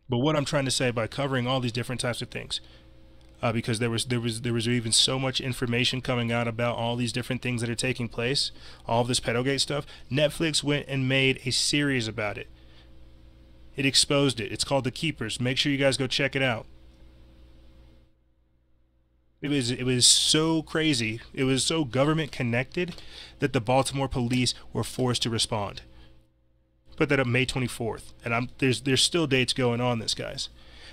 But what I'm trying to say by covering all these different types of things, because there was even so much information coming out about all these different things that are taking place, all of this pedogate stuff. Netflix went and made a series about it. It exposed it. It's called The Keepers. Make sure you guys go check it out. It was so crazy. It was so government connected that the Baltimore police were forced to respond. Put that up May 24th, and there's still dates going on this, guys.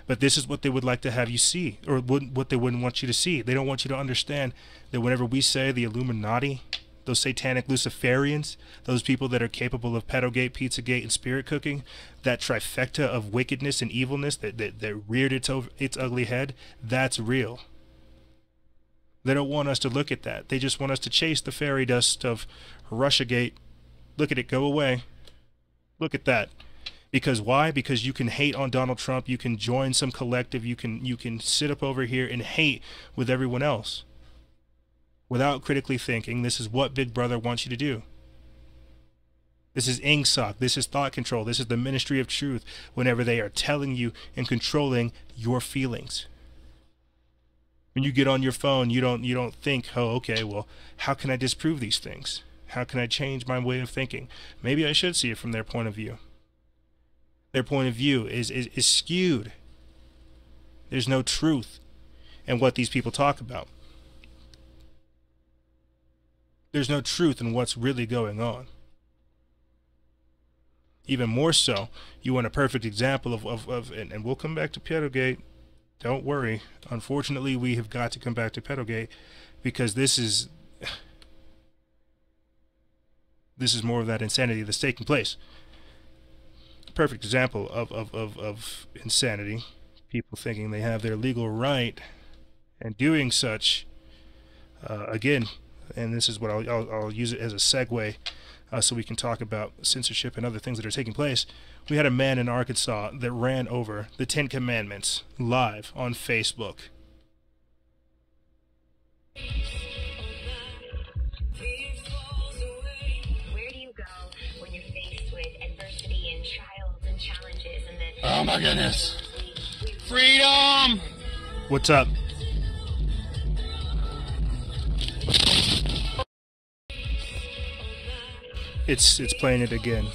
But this is what they would like to have you see, or what they wouldn't want you to see. They don't want you to understand that whenever we say the Illuminati, those satanic Luciferians, those people that are capable of pedogate, pizzagate, and spirit cooking, that trifecta of wickedness and evilness that reared its ugly head, that's real. They don't want us to look at that. They just want us to chase the fairy dust of Russiagate. Look at it, go away. Look at that. Because why? Because you can hate on Donald Trump, you can join some collective, you can sit up over here and hate with everyone else without critically thinking. This is what Big Brother wants you to do. This is INGSOC, this is thought control, this is the ministry of truth, whenever they are telling you and controlling your feelings. When you get on your phone, you don't think, oh, okay, well, how can I disprove these things? How can I change my way of thinking? Maybe I should see it from their point of view. Their point of view is skewed. There's no truth in what these people talk about. There's no truth in what's really going on. Even more so, you want a perfect example of and we'll come back to Pedogate. don't worry. Unfortunately, we have got to come back to Pedogate because this is more of that insanity that's taking place. Perfect example of insanity. People thinking they have their legal right and doing such. Again, and this is what I'll use it as a segue so we can talk about censorship and other things that are taking place. We had a man in Arkansas that ran over the 10 Commandments live on Facebook. Where do you go when you're faced with adversity and trials and challenges and then... Oh my goodness. Freedom! What's up? It's playing it again.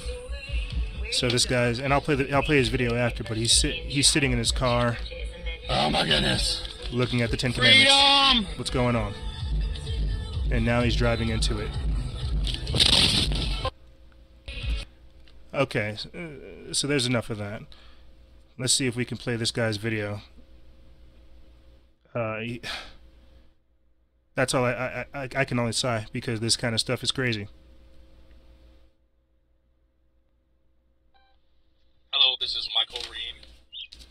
So this guy's, and I'll play his video after, but he's sitting in his car. Oh my goodness. Looking at the 10 Commandments. Freedom! What's going on? And now he's driving into it. Okay, so there's enough of that. Let's see if we can play this guy's video. That's all I can only sigh because this kind of stuff is crazy. Hello, this is Michael Reed,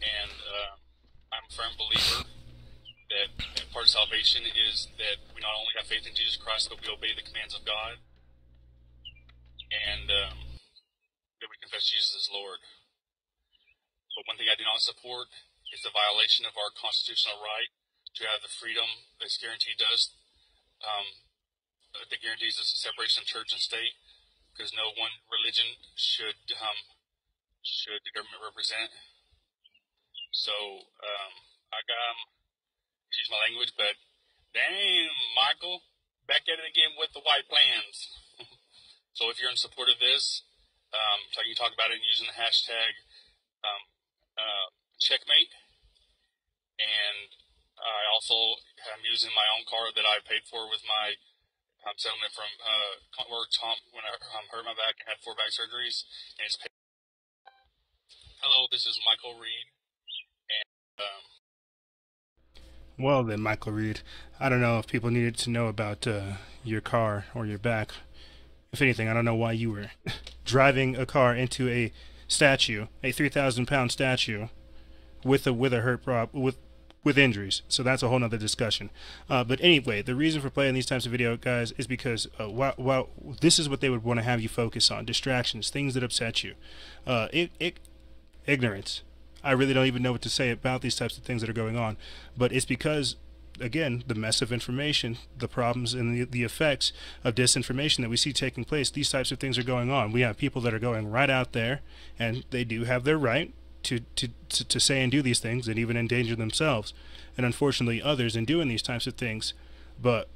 and I'm a firm believer that part of salvation is that we not only have faith in Jesus Christ, but we obey the commands of God, and that we confess Jesus as Lord. But one thing I do not support is the violation of our constitutional right to have the freedom that's guaranteed to us, that guarantees us the separation of church and state, because no one religion should the government represent. So, I got, excuse my language, but damn, Michael, back at it again with the white plans. So if you're in support of this, so you can talk about it using the hashtag checkmate. And I also am using my own car that I paid for with my settlement from work when I hurt my back and had 4 back surgeries, and it's paid. Hello, this is Michael Reed, and Well then, Michael Reed, I don't know if people needed to know about your car or your back. If anything, I don't know why you were driving a car into a statue, a 3,000-pound statue, with a hurt with injuries. So that's a whole nother discussion. But anyway, the reason for playing these types of video, guys, is because while this is what they would want to have you focus on: distractions, things that upset you, ignorance. I really don't even know what to say about these types of things that are going on, but it's because, again, the mess of information, the problems and the effects of disinformation that we see taking place, these types of things are going on. We have people that are going right out there, and they do have their right to say and do these things and even endanger themselves, and unfortunately others in doing these types of things. But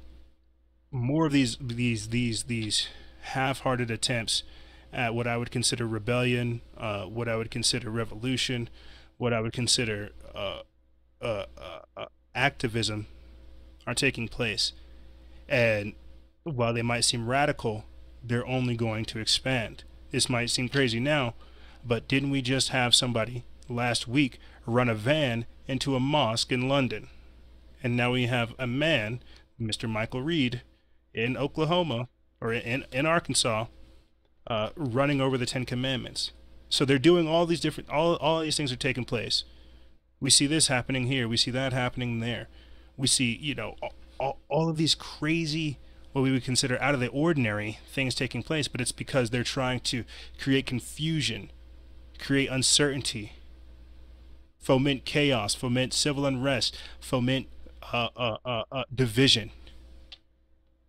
more of these half-hearted attempts at what I would consider rebellion, what I would consider revolution, what I would consider activism are taking place. And while they might seem radical, they're only going to expand. This might seem crazy now, but didn't we just have somebody last week run a van into a mosque in London? And now we have a man, Mr. Michael Reed, in Oklahoma, or in Arkansas, running over the 10 Commandments. So they're doing all these different, all these things are taking place. We see this happening here. We see that happening there. We see, you know, all of these crazy, what we would consider out of the ordinary things taking place, but it's because they're trying to create confusion, create uncertainty, foment chaos, foment civil unrest, foment division.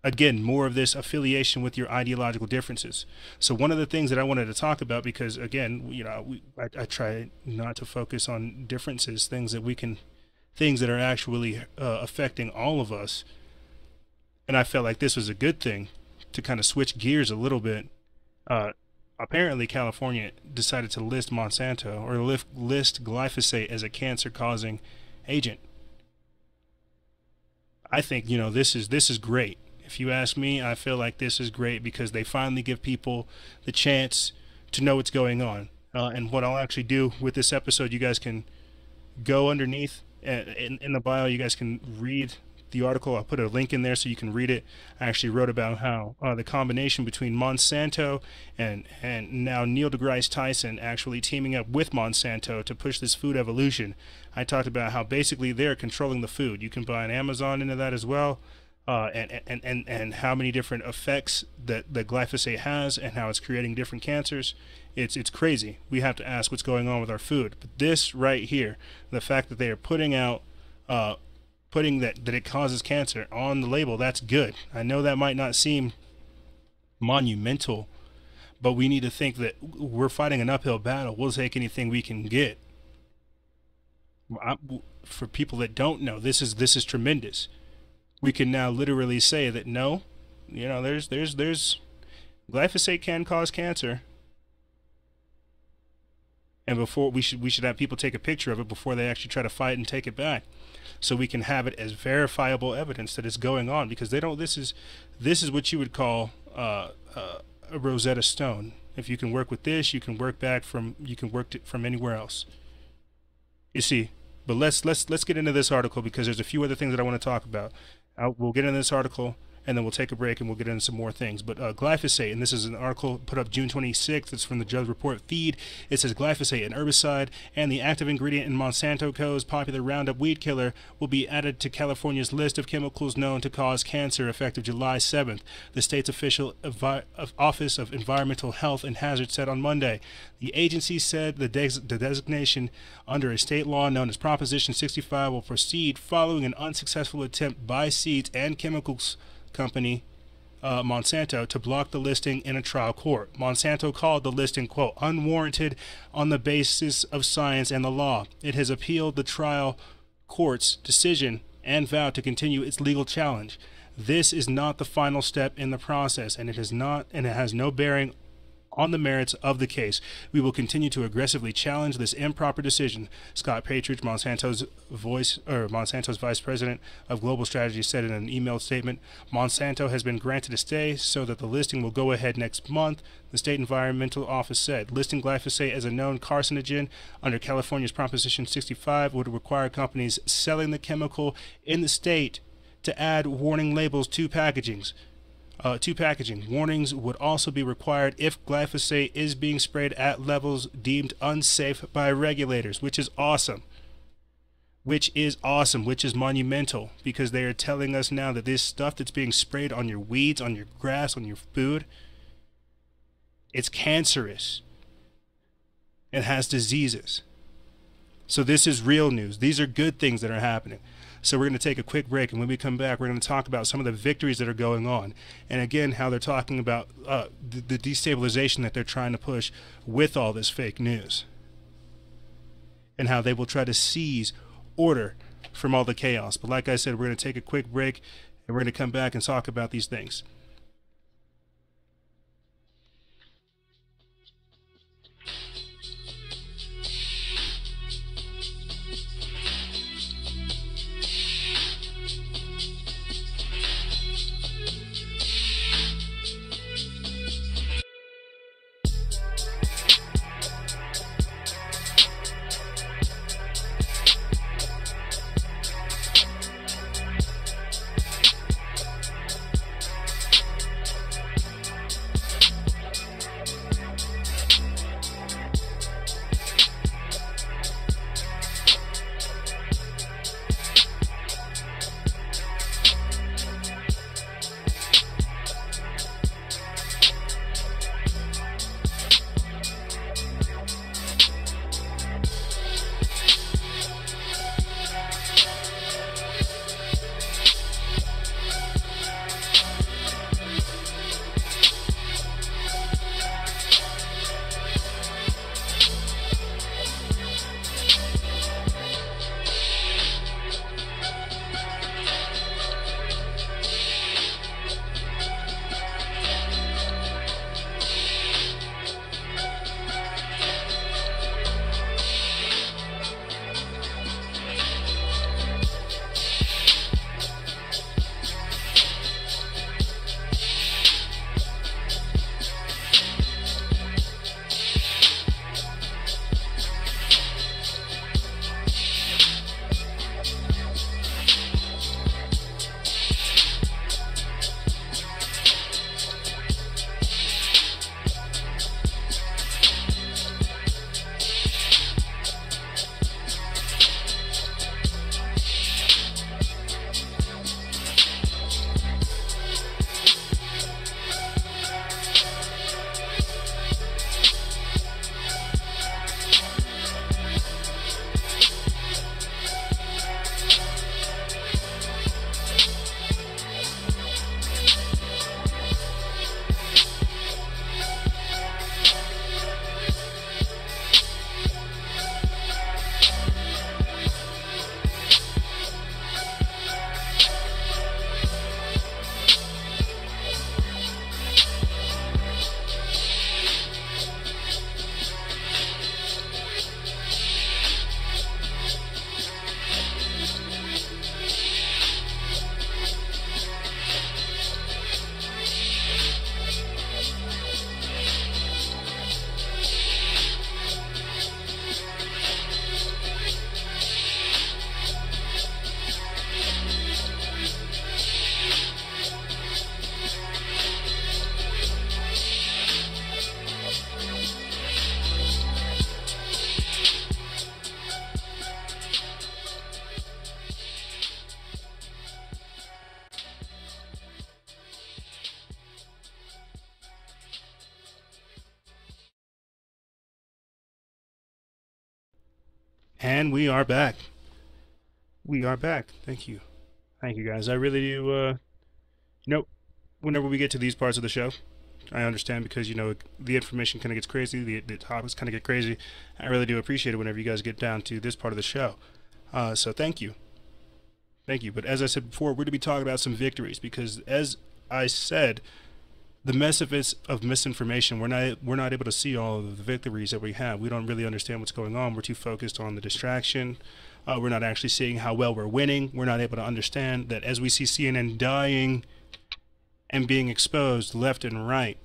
Again, more of this affiliation with your ideological differences. So one of the things that I wanted to talk about, because again, you know, I try not to focus on differences, things that are actually affecting all of us. And I felt like this was a good thing to kind of switch gears a little bit. Apparently, California decided to list Monsanto, or list glyphosate as a cancer-causing agent. I think, you know, this is great. If you ask me, I feel like this is great because they finally give people the chance to know what's going on. And what I'll actually do with this episode, you guys can go underneath in the bio, you guys can read the article. I'll put a link in there so you can read it. I actually wrote about how the combination between Monsanto and now Neil deGrasse Tyson actually teaming up with Monsanto to push this food evolution. I talked about how basically they're controlling the food. You can buy an Amazon into that as well, and how many different effects that glyphosate has and how it's creating different cancers. It's crazy. We have to ask what's going on with our food. But this right here, the fact that they are putting out putting that it causes cancer on the label, that's good. I know that might not seem monumental, but we need to think that we're fighting an uphill battle. We'll take anything we can get. For people that don't know, this is tremendous. We can now literally say that no, you know, there's glyphosate can cause cancer. And before we should have people take a picture of it before they actually try to fight and take it back, so we can have it as verifiable evidence that it's going on. Because they don't. This is what you would call a Rosetta Stone. If you can work with this, you can work from anywhere else. You see. But let's get into this article, because there's a few other things that I want to talk about. We'll get into this article, and then we'll take a break and we'll get into some more things. But glyphosate, and this is an article put up June 26th. It's from the Judge Report feed. It says glyphosate, an herbicide and the active ingredient in Monsanto Co.'s popular Roundup weed killer, will be added to California's list of chemicals known to cause cancer effective July 7th. The state's official Office of Environmental Health and Hazard said on Monday. The agency said the designation under a state law known as Proposition 65 will proceed following an unsuccessful attempt by Seeds and Chemicals Company Monsanto to block the listing in a trial court. Monsanto called the listing, quote, unwarranted on the basis of science and the law. It has appealed the trial court's decision and vowed to continue its legal challenge. This is not the final step in the process, and it has no bearing on the merits of the case. We will continue to aggressively challenge this improper decision, Scott Patridge, Monsanto's vice president of global strategy, said in an emailed statement. Monsanto has been granted a stay so that the listing will go ahead next month, the state environmental office said. Listing glyphosate as a known carcinogen under California's Proposition 65 would require companies selling the chemical in the state to add warning labels to packaging. Warnings would also be required if glyphosate is being sprayed at levels deemed unsafe by regulators, which is awesome. Which is monumental, because they are telling us now that this stuff that's being sprayed on your weeds, on your grass, on your food, it's cancerous. It has diseases. So this is real news. These are good things that are happening. So we're going to take a quick break, and when we come back, we're going to talk about some of the victories that are going on, and again, how they're talking about the destabilization that they're trying to push with all this fake news, and how they will try to seize order from all the chaos. But like I said, we're going to take a quick break, and we're going to come back and talk about these things. And we are back. We are back. Thank you. Thank you, guys. I really do, whenever we get to these parts of the show, I understand because, the information kind of gets crazy, the topics kind of get crazy. I really do appreciate it whenever you guys get down to this part of the show. So thank you. Thank you. But as I said before, we're going to be talking about some victories because, as I said, the mess of misinformation, we're not able to see all of the victories that we have. We don't really understand what's going on. We're too focused on the distraction. We're not actually seeing how well we're winning. We're not able to understand that as we see CNN dying and being exposed left and right,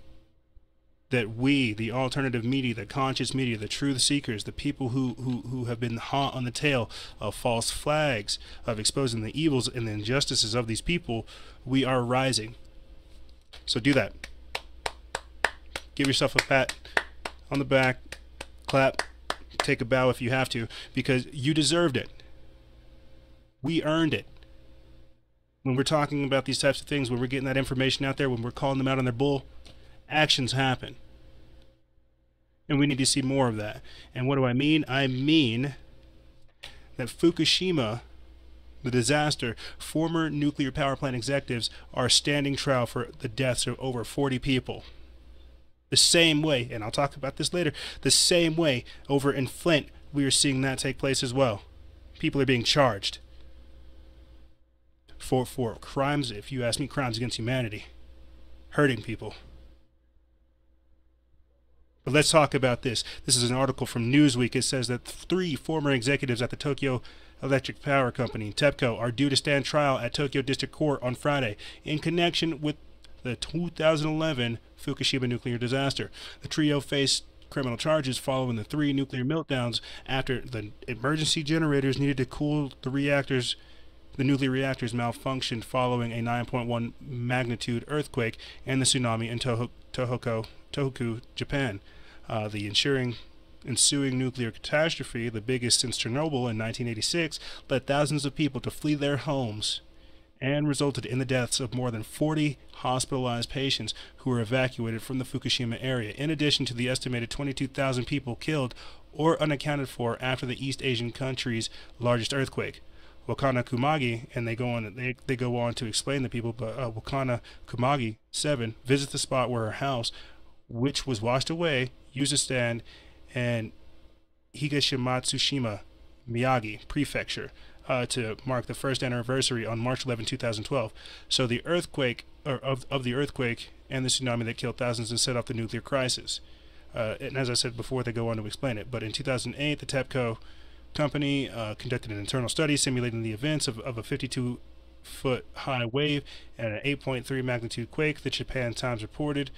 that we, the alternative media, the conscious media, the truth seekers, the people who have been hot on the tail of false flags, of exposing the evils and the injustices of these people, we are rising. So do that. Give yourself a pat on the back, clap, take a bow if you have to, because you deserved it. We earned it. When we're talking about these types of things, when we're getting that information out there, when we're calling them out on their bull, actions happen. And we need to see more of that. And what do I mean? I mean that Fukushima, the disaster, former nuclear power plant executives are standing trial for the deaths of over 40 people. The same way, and I'll talk about this later, the same way over in Flint, we are seeing that take place as well. People are being charged for crimes, if you ask me, crimes against humanity. Hurting people. But let's talk about this. This is an article from Newsweek. It says that 3 former executives at the Tokyo Electric Power Company, TEPCO, are due to stand trial at Tokyo District Court on Friday in connection with the 2011 Fukushima nuclear disaster. The trio faced criminal charges following the 3 nuclear meltdowns after the emergency generators needed to cool the reactors. The nuclear reactors malfunctioned following a 9.1 magnitude earthquake and the tsunami in Tohoku, Japan. The ensuing nuclear catastrophe, the biggest since Chernobyl in 1986, led thousands of people to flee their homes and resulted in the deaths of more than 40 hospitalized patients who were evacuated from the Fukushima area, in addition to the estimated 22,000 people killed or unaccounted for after the East Asian country's largest earthquake. Wakana Kumagi, and they go on to explain the people, but Wakana Kumagi 7 visits the spot where her house, which was washed away, used to stand, and Higashimatsushima, Miyagi Prefecture, to mark the first anniversary on March 11, 2012. So the earthquake, of the earthquake and the tsunami that killed thousands and set off the nuclear crisis. And as I said before, they go on to explain it. But in 2008, the TEPCO company conducted an internal study simulating the events of a 52-foot high wave and an 8.3 magnitude quake. The Japan Times reported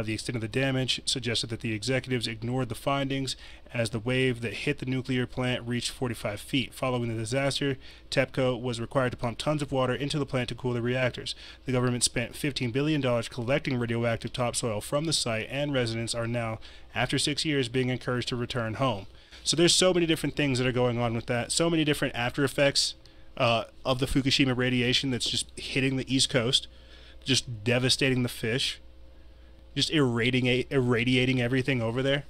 the extent of the damage suggested that the executives ignored the findings as the wave that hit the nuclear plant reached 45 feet. Following the disaster, TEPCO was required to pump tons of water into the plant to cool the reactors. The government spent $15 billion collecting radioactive topsoil from the site, and residents are now, after 6 years, being encouraged to return home. So there's so many different things that are going on with that, so many different after effects of the Fukushima radiation that's just hitting the East Coast, just devastating the fish, just irradiating everything over there.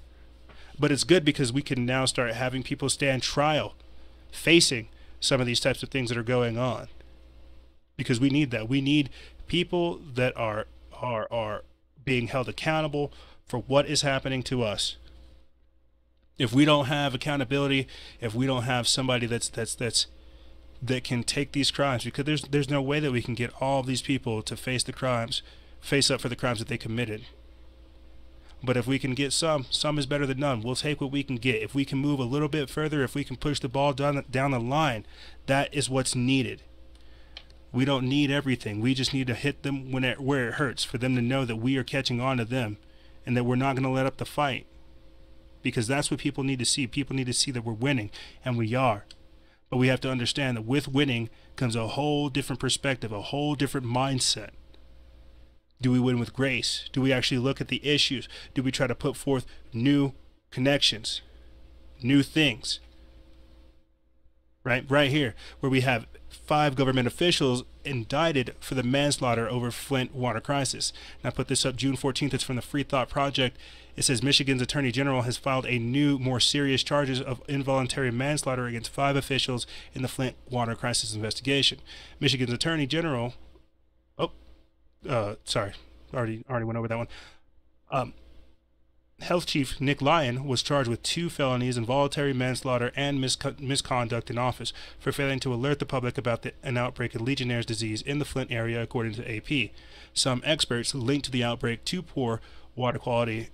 But it's good because we can now start having people stand trial, facing some of these types of things that are going on. Because we need that. We need people that are being held accountable for what is happening to us. If we don't have accountability, if we don't have somebody that can take these crimes, because there's no way that we can get all of these people to face up for the crimes that they committed. But if we can get some is better than none. We'll take what we can get. If we can move a little bit further, if we can push the ball down the line, that is what's needed. We don't need everything. We just need to hit them where it hurts, for them to know that we are catching on to them and that we're not going to let up the fight. Because that's what people need to see. People need to see that we're winning, and we are. But we have to understand that with winning comes a whole different perspective, a whole different mindset. Do we win with grace? Do we actually look at the issues? Do we try to put forth new connections, new things? Right here, where we have 5 government officials indicted for the manslaughter over Flint water crisis. And I put this up June 14th. It's from the Free Thought Project. It says Michigan's Attorney General has filed a new, more serious charges of involuntary manslaughter against 5 officials in the Flint water crisis investigation. Michigan's Attorney General, sorry, already went over that one. Health Chief Nick Lyon was charged with 2 felonies, involuntary manslaughter and misconduct in office, for failing to alert the public about an outbreak of Legionnaire's disease in the Flint area, according to AP. Some experts linked the outbreak to poor water quality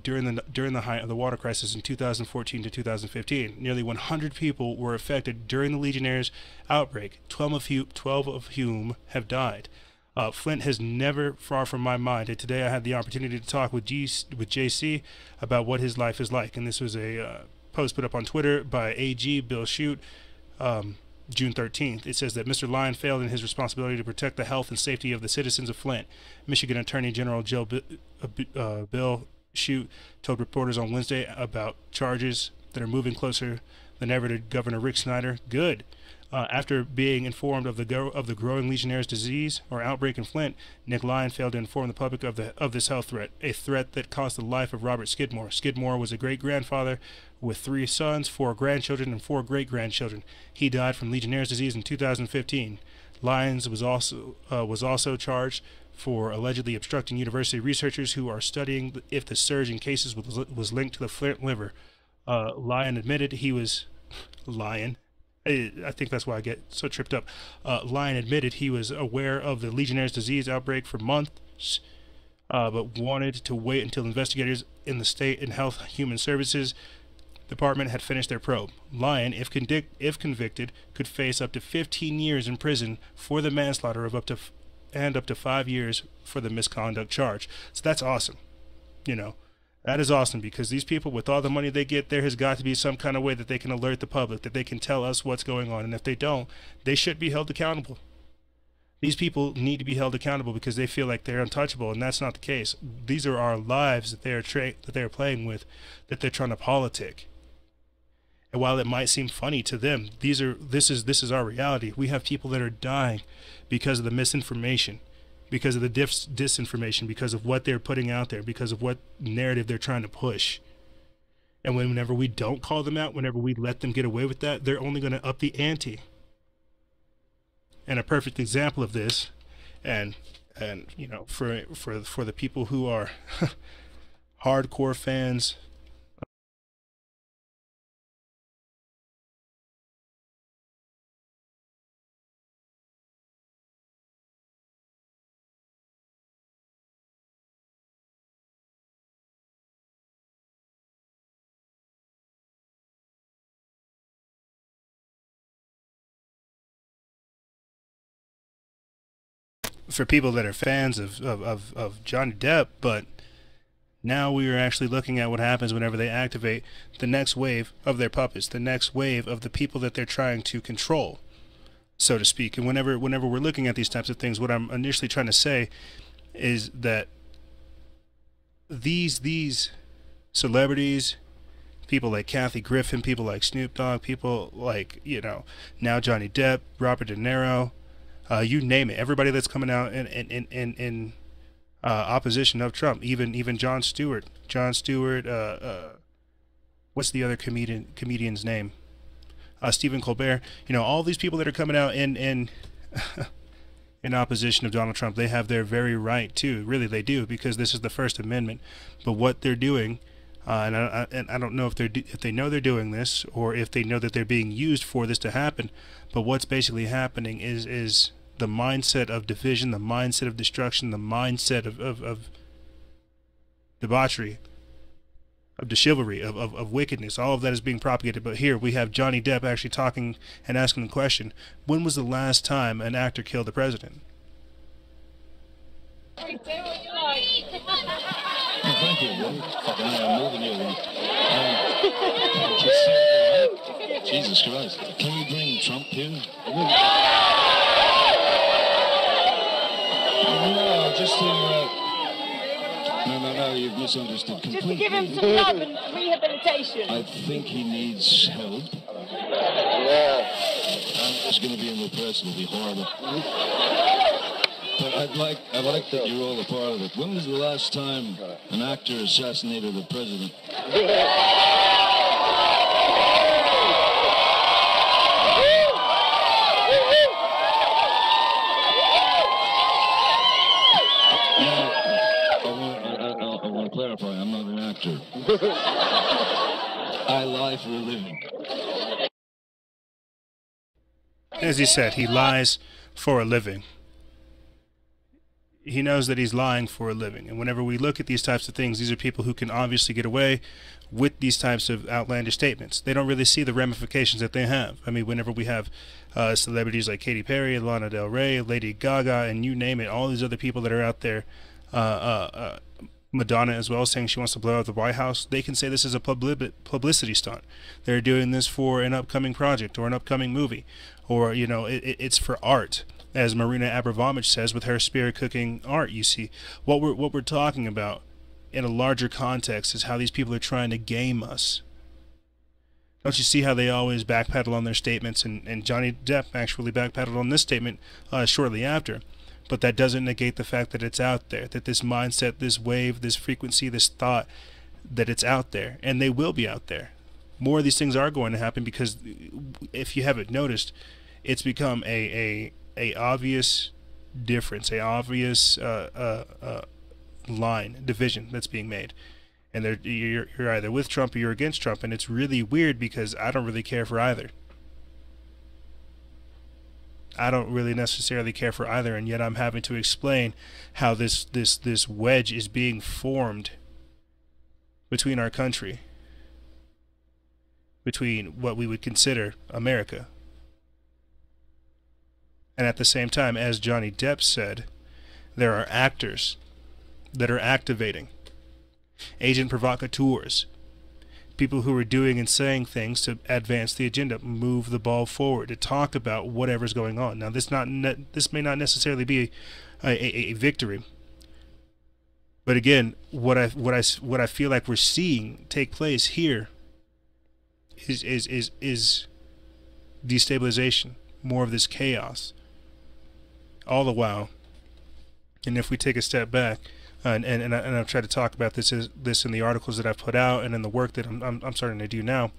during the height of the water crisis in 2014 to 2015. Nearly 100 people were affected during the Legionnaire's outbreak, 12 of whom have died. Flint has never far from my mind, and today I had the opportunity to talk with JC about what his life is like. And this was a post put up on Twitter by AG Bill Shute, June 13th. It says that Mr. Lyon failed in his responsibility to protect the health and safety of the citizens of Flint. Michigan Attorney General Bill Shute told reporters on Wednesday about charges that are moving closer than ever to Governor Rick Snyder. Good. After being informed of the growing Legionnaire's disease or outbreak in Flint, Nick Lyon failed to inform the public of this health threat, a threat that cost the life of Robert Skidmore. Skidmore was a great-grandfather with 3 sons, 4 grandchildren, and 4 great-grandchildren. He died from Legionnaire's disease in 2015. Lyons was also charged for allegedly obstructing university researchers who are studying if the surge in cases was linked to the Flint liver. Lyon admitted he was I think that's why I get so tripped up. Lyon admitted he was aware of the Legionnaire's disease outbreak for months, but wanted to wait until investigators in the State and Health Human Services Department had finished their probe. Lyon, if convicted, could face up to 15 years in prison for the manslaughter of up to 5 years for the misconduct charge. So that's awesome. You know, that is awesome, because these people, with all the money they get, there has got to be some kind of way that they can alert the public, that they can tell us what's going on. And if they don't, they should be held accountable. These people need to be held accountable because they feel like they're untouchable, and that's not the case. These are our lives that they are playing with, that they're trying to politic. And while it might seem funny to them, this is our reality. We have people that are dying because of the misinformation, because of the disinformation, because of what they're putting out there, because of what narrative they're trying to push. And whenever we don't call them out, whenever we let them get away with that, they're only going to up the ante. And a perfect example of this, and you know, for the people who are hardcore fans for people that are fans of Johnny Depp, but now we are actually looking at what happens whenever they activate the next wave of their puppets, the next wave of the people that they're trying to control, so to speak. And whenever we're looking at these types of things, what I'm initially trying to say is that these celebrities, people like Kathy Griffin, people like Snoop Dogg, people like, you know, now Johnny Depp, Robert De Niro, you name it, everybody that's coming out in opposition of Trump, even Jon Stewart, what's the other comedian's name? Stephen Colbert. You know, all these people that are coming out in opposition of Donald Trump, they have their very right to, really they do, because this is the First Amendment. But what they're doing, and I don't know if they know they're doing this, or if they know that they're being used for this to happen, but what's basically happening is the mindset of division, the mindset of destruction, the mindset of debauchery, of chivalry, of wickedness. All of that is being propagated. But here we have Johnny Depp actually talking and asking the question, when was the last time an actor killed the president? Thank you. Fucking more than you. Jesus Christ. Can we bring Trump here? No, just to... No, you've misunderstood completely. Just to give him some love and rehabilitation. I think he needs help. Yeah. I'm just going to be in the press. It'll be horrible. But I like that you're all a part of it. When was the last time an actor assassinated a president? I want to clarify, I'm not an actor. I lie for a living. As he said, he lies for a living. He knows that he's lying for a living. And whenever we look at these types of things, these are people who can obviously get away with these types of outlandish statements. They don't really see the ramifications that they have. I mean, whenever we have celebrities like Katy Perry, Lana Del Rey, Lady Gaga, and you name it, all these other people that are out there, Madonna as well, saying she wants to blow up the White House, they can say this is a publicity stunt. They're doing this for an upcoming project or an upcoming movie, or, you know, it's for art. As Marina Abramovich says with her spirit cooking art, you see, what we're talking about in a larger context is how these people are trying to game us. Don't you see how they always backpedal on their statements? And Johnny Depp actually backpedaled on this statement shortly after. But that doesn't negate the fact that it's out there, that this mindset, this wave, this frequency, this thought, that it's out there, and they will be out there. More of these things are going to happen because, if you haven't noticed, it's become a obvious difference, a obvious division that's being made. And you're either with Trump or you're against Trump, and it's really weird because I don't really care for either. I don't really necessarily care for either, and yet I'm having to explain how this wedge is being formed between our country, between what we would consider America. And at the same time, as Johnny Depp said, there are actors that are activating, agent provocateurs, people who are doing and saying things to advance the agenda, move the ball forward, to talk about whatever's going on. Now, this may not necessarily be a victory, but again, what I feel like we're seeing take place here is destabilization, more of this chaos, all the while. And if we take a step back, and I've tried to talk about this in the articles that I've put out and in the work that I'm starting to do now,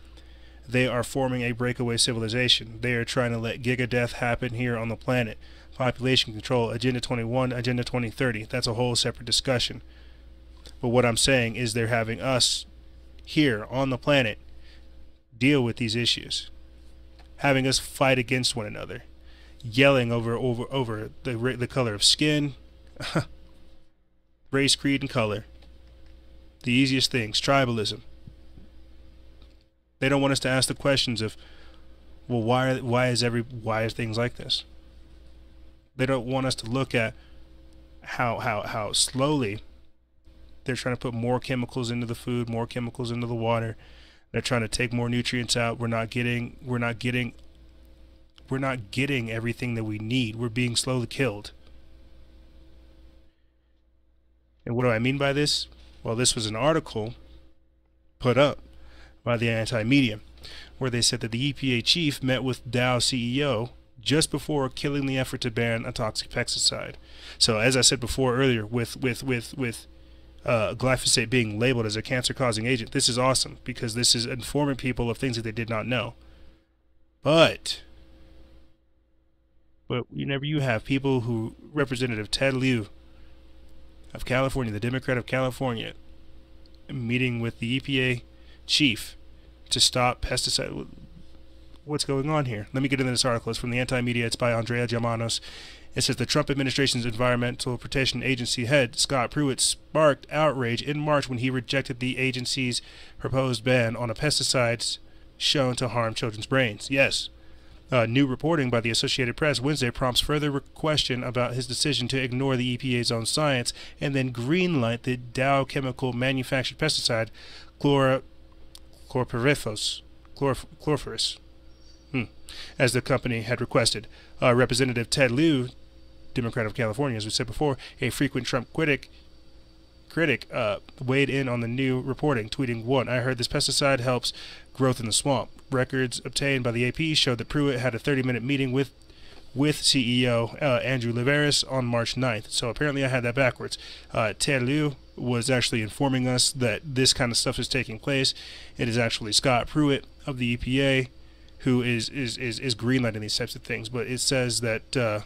they are forming a breakaway civilization. They are trying to let giga-death happen here on the planet. Population control, Agenda 21, Agenda 2030. That's a whole separate discussion. But what I'm saying is they're having us here on the planet deal with these issues, having us fight against one another, yelling over the color of skin, race, creed, and color. The easiest things, tribalism. They don't want us to ask the questions of, well, why are things like this? They don't want us to look at how slowly they're trying to put more chemicals into the food, more chemicals into the water. They're trying to take more nutrients out. We're not getting everything that we need. We're being slowly killed. And what do I mean by this? Well, this was an article put up by the anti-media where they said that the EPA chief met with Dow CEO just before killing the effort to ban a toxic pesticide. So as I said before earlier, with glyphosate being labeled as a cancer-causing agent, this is awesome because this is informing people of things that they did not know. But whenever you have people who, Representative Ted Lieu of California, the Democrat of California, meeting with the EPA chief to stop pesticide. What's going on here? Let me get into this article. It's from the Anti-Media. It's by Andrea Germanos. It says the Trump administration's Environmental Protection Agency head, Scott Pruitt, sparked outrage in March when he rejected the agency's proposed ban on a pesticides shown to harm children's brains. Yes. New reporting by the Associated Press Wednesday prompts further question about his decision to ignore the EPA's own science and then greenlight the Dow Chemical manufactured pesticide chlorpyrifos, as the company had requested. Representative Ted Lieu, Democrat of California, as we said before, a frequent Trump critic, critic weighed in on the new reporting, tweeting, "1. I heard this pesticide helps growth in the swamp. Records obtained by the AP showed that Pruitt had a 30-minute meeting with CEO Andrew Liveris on March 9th. So apparently I had that backwards. Liu was actually informing us that this kind of stuff is taking place. It is actually Scott Pruitt of the EPA who is greenlighting these types of things. But it says that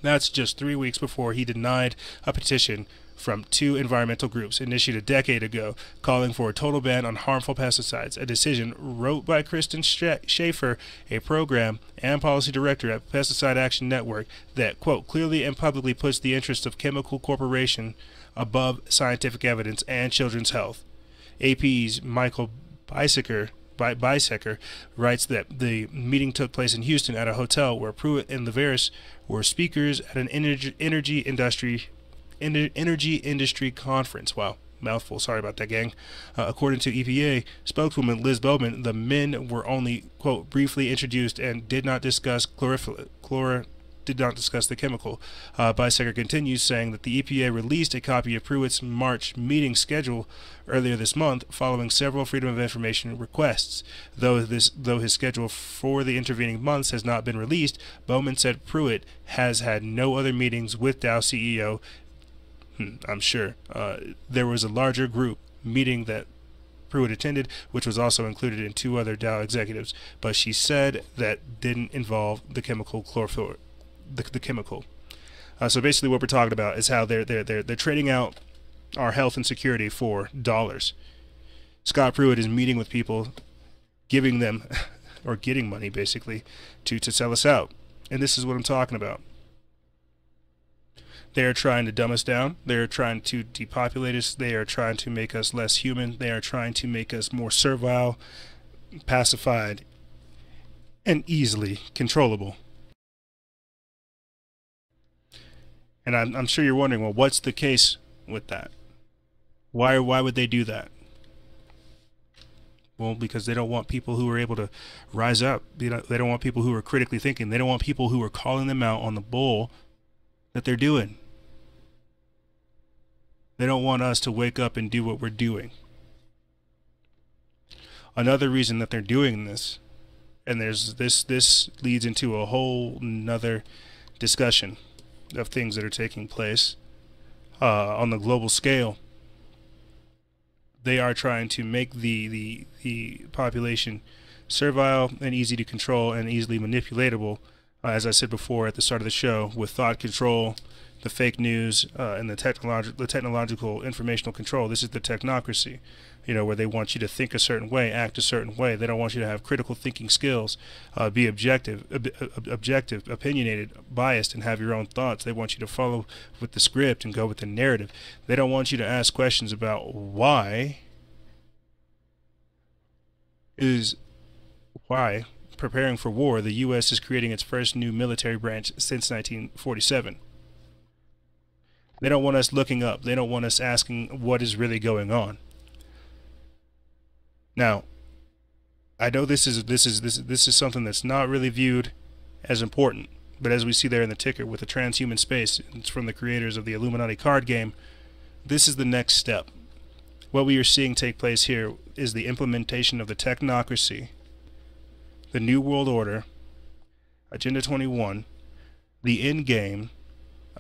that's just 3 weeks before he denied a petition from 2 environmental groups issued a decade ago calling for a total ban on harmful pesticides, a decision wrote by Kristen Schaefer, a program and policy director at Pesticide Action Network, that, quote, clearly and publicly puts the interests of chemical corporation above scientific evidence and children's health. AP's Michael Bisecker writes that the meeting took place in Houston at a hotel where Pruitt and Liveris were speakers at an energy industry conference. Wow, mouthful. Sorry about that, gang. According to EPA spokeswoman Liz Bowman, the men were only, quote, briefly introduced and did not discuss the chemical. Bisecker continues, saying that the EPA released a copy of Pruitt's March meeting schedule earlier this month following several Freedom of Information requests. Though his schedule for the intervening months has not been released, Bowman said Pruitt has had no other meetings with Dow CEO. I'm sure. There was a larger group meeting that Pruitt attended, which was also included in 2 other Dow executives, but she said that didn't involve the chemical chlorophylline. The chemical. So basically, what we're talking about is how they're trading out our health and security for dollars. Scott Pruitt is meeting with people, giving them or getting money basically to sell us out, and this is what I'm talking about. They are trying to dumb us down. They are trying to depopulate us. They are trying to make us less human. They are trying to make us more servile, pacified, and easily controllable. And I'm sure you're wondering, well, what's the case with that? Why would they do that? Well, because they don't want people who are able to rise up. They don't want people who are critically thinking. They don't want people who are calling them out on the bull that they're doing. They don't want us to wake up and do what we're doing. Another reason that they're doing this, and this leads into a whole nother discussion of things that are taking place on the global scale. They are trying to make the population servile and easy to control and easily manipulatable, as I said before at the start of the show, with thought control, the fake news, and the technological informational control. This is the technocracy, where they want you to think a certain way, act a certain way. They don't want you to have critical thinking skills, be objective, opinionated, biased, and have your own thoughts. They want you to follow with the script and go with the narrative. They don't want you to ask questions about why preparing for war, the U.S. is creating its first new military branch since 1947. They don't want us looking up. They don't want us asking what is really going on. Now, I know this is something that's not really viewed as important, but as we see there in the ticker with the transhuman space, it's from the creators of the Illuminati card game. This is the next step. What we are seeing take place here is the implementation of the technocracy, the New World Order, Agenda 21, the end game,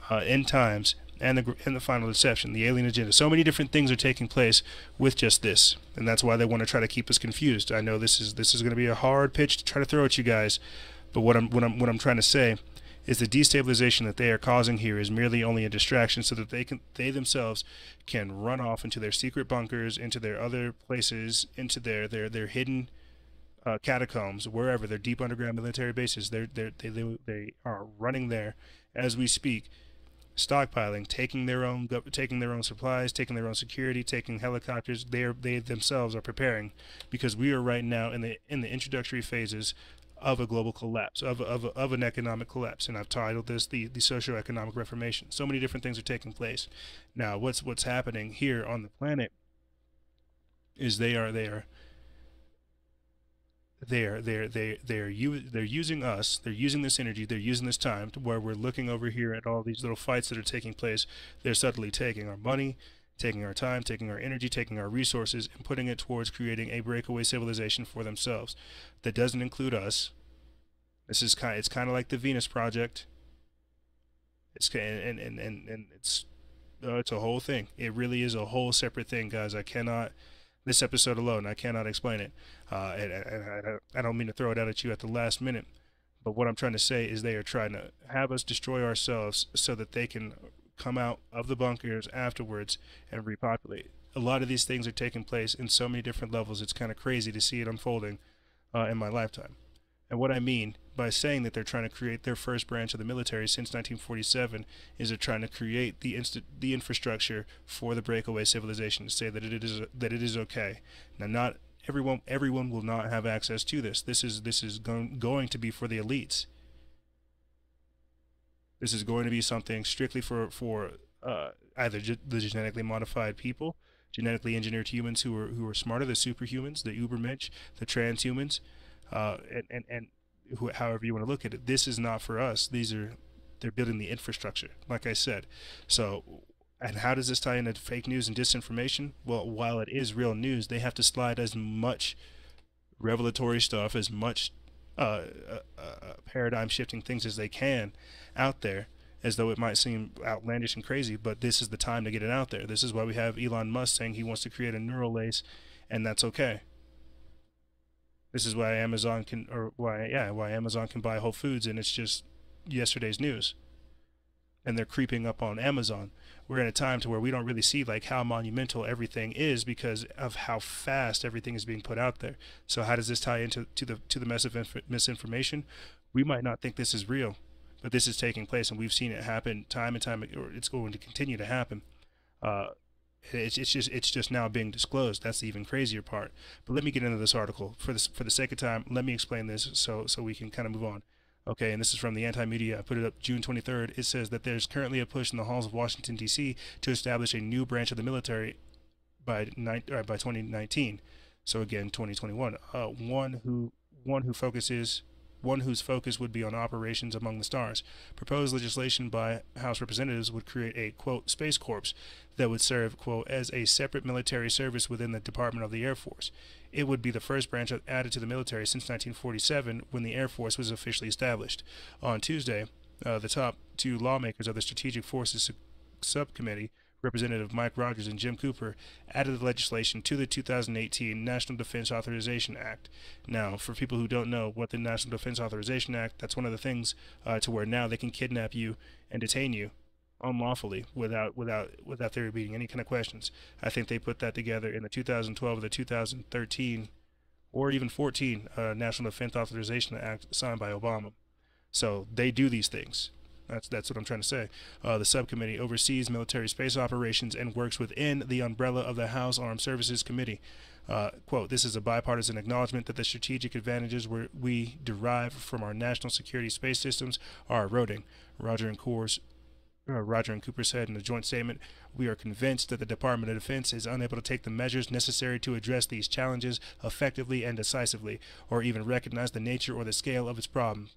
end times, and the final deception, the alien agenda. So many different things are taking place with just this, and that's why they want to try to keep us confused. I know this is going to be a hard pitch to try to throw at you guys, but what I'm trying to say is the destabilization that they are causing here is merely only a distraction, so that they themselves can run off into their secret bunkers, into their other places, into their hidden catacombs, wherever, their deep underground military bases. They are running there as we speak, stockpiling, taking their own supplies, taking their own security, taking helicopters. They themselves are preparing, because we are right now in the introductory phases of a global collapse, of an economic collapse, and I've titled this the socio-economic reformation. So many different things are taking place. Now, what's happening here on the planet is they are they're using us. They're using this energy. They're using this time to where we're looking over here at all these little fights that are taking place. They're subtly taking our money, taking our time, taking our energy, taking our resources, and putting it towards creating a breakaway civilization for themselves. That doesn't include us. It's kind of like the Venus Project. It's it's a whole thing. It really is a whole separate thing, guys. I cannot. This episode alone, I cannot explain it. And I don't mean to throw it out at you at the last minute, but what I'm trying to say is they are trying to have us destroy ourselves so that they can come out of the bunkers afterwards and repopulate. A lot of these things are taking place in so many different levels. It's kind of crazy to see it unfolding in my lifetime. And what I mean by saying that they're trying to create their first branch of the military since 1947 is they're trying to create the infrastructure for the breakaway civilization, to say that it is okay. Now, not everyone will not have access to this. This is going to be for the elites. This is going to be something strictly for either the genetically modified people, genetically engineered humans who are smarter, the superhumans, the ubermensch, the transhumans. And however you want to look at it, this is not for us. They're building the infrastructure, like I said. So, and how does this tie into fake news and disinformation? Well, while it is real news, they have to slide as much revelatory stuff, as much paradigm shifting things as they can out there, as though it might seem outlandish and crazy, but this is the time to get it out there. This is why we have Elon Musk saying he wants to create a neural lace, and that's okay. This is why Amazon can buy Whole Foods, and it's just yesterday's news. And they're creeping up on Amazon. We're in a time to where we don't really see like how monumental everything is because of how fast everything is being put out there. So how does this tie into the mess of misinformation? We might not think this is real, but this is taking place, and we've seen it happen time and time, or it's going to continue to happen. It's just now being disclosed. That's the even crazier part. But let me get into this article for the sake of time. Let me explain this so we can kind of move on. Okay, and this is from the Anti-Media. I put it up June 23rd. It says that there's currently a push in the halls of Washington D.C. to establish a new branch of the military by 2019. So again, 2021. One whose focus would be on operations among the stars. Proposed legislation by House Representatives would create a, quote, Space Corps that would serve, quote, as a separate military service within the Department of the Air Force. It would be the first branch added to the military since 1947, when the Air Force was officially established. On Tuesday, the top two lawmakers of the Strategic Forces Subcommittee, Representative Mike Rogers and Jim Cooper, added the legislation to the 2018 National Defense Authorization Act. Now, for people who don't know what the National Defense Authorization Act, that's one of the things to where now they can kidnap you and detain you unlawfully without there being any kind of questions. I think they put that together in the 2012 or the 2013 or even 14 National Defense Authorization Act signed by Obama. So they do these things. That's what I'm trying to say. The subcommittee oversees military space operations and works within the umbrella of the House Armed Services Committee. Quote, this is a bipartisan acknowledgement that the strategic advantages we derive from our national security space systems are eroding. Roger and Cooper said in a joint statement, we are convinced that the Department of Defense is unable to take the measures necessary to address these challenges effectively and decisively, or even recognize the nature or the scale of its problems.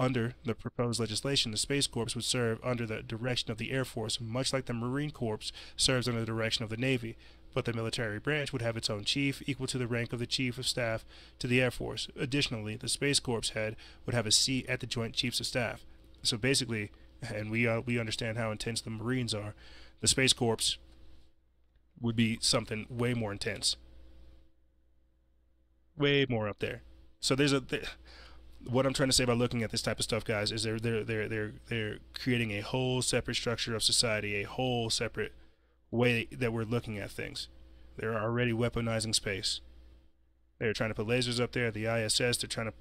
Under the proposed legislation, the Space Corps would serve under the direction of the Air Force, much like the Marine Corps serves under the direction of the Navy. But the military branch would have its own chief, equal to the rank of the Chief of Staff to the Air Force. Additionally, the Space Corps head would have a seat at the Joint Chiefs of Staff. So basically, and we understand how intense the Marines are, the Space Corps would be something way more intense. Way more up there. So what I'm trying to say by looking at this type of stuff, guys, is they're creating a whole separate structure of society, a whole separate way that we're looking at things. They're already weaponizing space. They're trying to put lasers up there. The ISS. They're trying to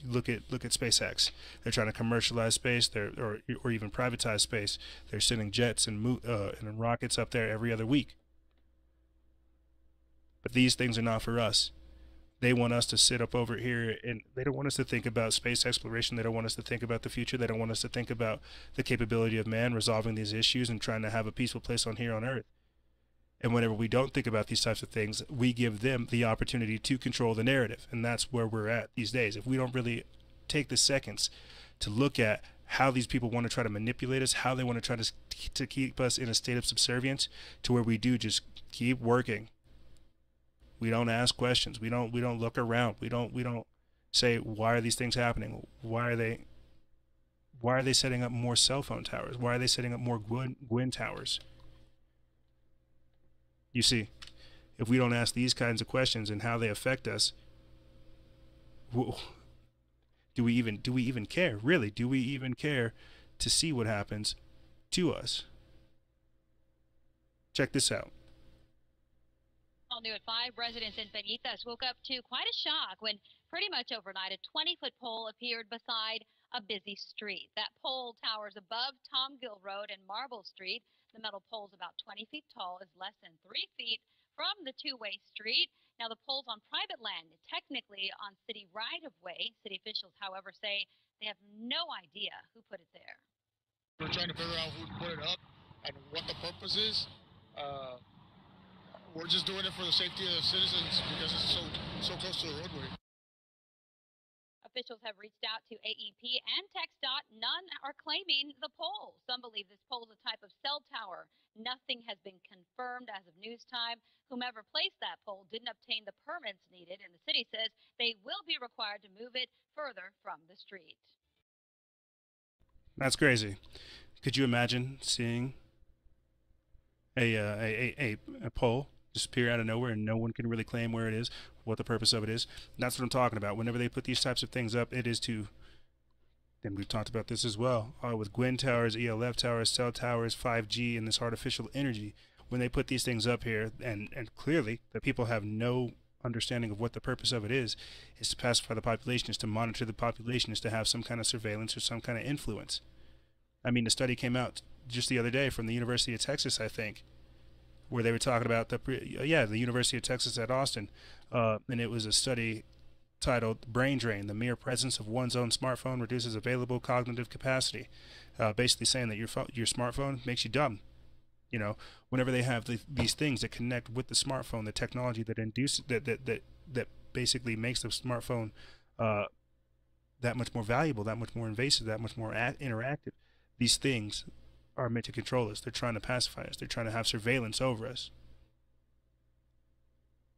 look at SpaceX. They're trying to commercialize space. Or even privatize space. They're sending jets and rockets up there every other week. But these things are not for us. They want us to sit up over here, and they don't want us to think about space exploration. They don't want us to think about the future. They don't want us to think about the capability of man resolving these issues and trying to have a peaceful place on here on Earth. And whenever we don't think about these types of things, we give them the opportunity to control the narrative. And that's where we're at these days. If we don't really take the seconds to look at how these people want to try to manipulate us, how they want to try to keep us in a state of subservience, to where we do just keep working. We don't ask questions. We don't look around. We don't say, why are these things happening? Why are they setting up more cell phone towers? Why are they setting up more Gwyn towers? You see, if we don't ask these kinds of questions and how they affect us, do we even care? Really, do we even care to see what happens to us? Check this out. All new at 5, residents in Benitez woke up to quite a shock when pretty much overnight a 20-foot pole appeared beside a busy street. That pole towers above Tom Gill Road and Marble Street. The metal pole is about 20 feet tall, is less than 3 feet from the two-way street. Now, the pole's on private land, technically on city right-of-way. City officials, however, say they have no idea who put it there. We're trying to figure out who put it up and what the purpose is. We're just doing it for the safety of the citizens because it's so close to the roadway. Officials have reached out to AEP and TxDOT. None are claiming the pole. Some believe this pole is a type of cell tower. Nothing has been confirmed as of news time. Whomever placed that pole didn't obtain the permits needed, and the city says they will be required to move it further from the street. That's crazy. Could you imagine seeing a pole disappear out of nowhere and no one can really claim where it is, what the purpose of it is? And that's what I'm talking about. Whenever they put these types of things up, it is to, and we've talked about this as well, with Gwyn towers, ELF towers, cell towers, 5G, and this artificial energy. When they put these things up here, and clearly the people have no understanding of what the purpose of it is to pacify the population, is to monitor the population, is to have some kind of surveillance or some kind of influence. I mean, the study came out just the other day from the University of Texas, I think, where they were talking about the University of Texas at Austin, and it was a study titled "Brain Drain: The Mere Presence of One's Own Smartphone Reduces Available Cognitive Capacity," basically saying that your smartphone makes you dumb. You know, whenever they have these things that connect with the smartphone, the technology that induces that basically makes the smartphone that much more valuable, that much more invasive, that much more interactive. These things are meant to control us. They're trying to pacify us. They're trying to have surveillance over us,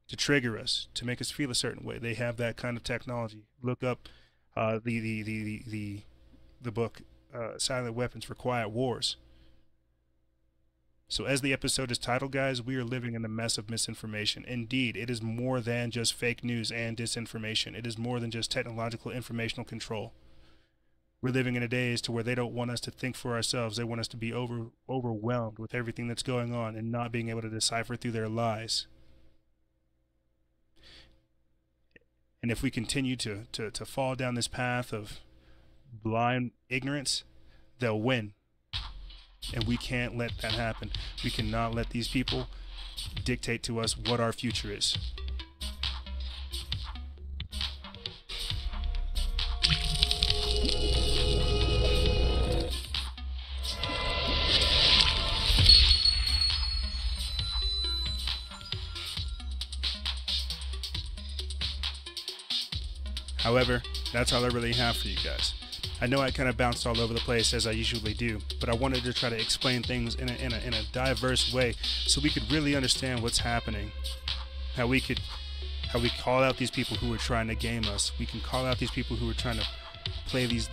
to trigger us, to make us feel a certain way. They have that kind of technology. Look up the book Silent Weapons for Quiet Wars. So as the episode is titled, guys, we are living in a mess of misinformation. Indeed, it is more than just fake news and disinformation. It is more than just technological informational control. We're living in a days to where they don't want us to think for ourselves. They want us to be overwhelmed with everything that's going on and not being able to decipher through their lies. And if we continue to fall down this path of blind ignorance, they'll win. And we can't let that happen. We cannot let these people dictate to us what our future is. However, that's all I really have for you guys. I know I kind of bounced all over the place as I usually do, but I wanted to try to explain things in a diverse way so we could really understand what's happening. How we call out these people who are trying to game us. We can call out these people who are trying to play these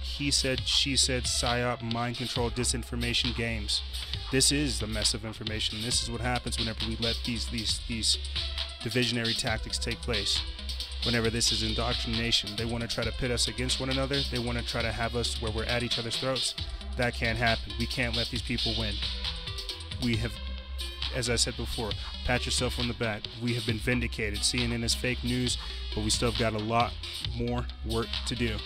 he said, she said, psyop, mind control, disinformation games. This is the mess of information. This is what happens whenever we let these divisionary tactics take place. Whenever this is indoctrination, they want to try to pit us against one another. They want to try to have us where we're at each other's throats. That can't happen. We can't let these people win. We have, as I said before, pat yourself on the back. We have been vindicated. CNN is fake news, but we still have got a lot more work to do.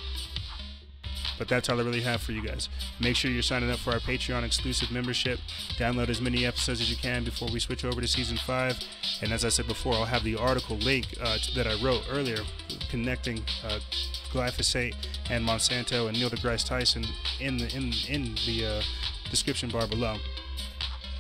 But that's all I really have for you guys. Make sure you're signing up for our Patreon exclusive membership. Download as many episodes as you can before we switch over to Season 5. And as I said before, I'll have the article link that I wrote earlier connecting glyphosate and Monsanto and Neil deGrasse Tyson in the description bar below.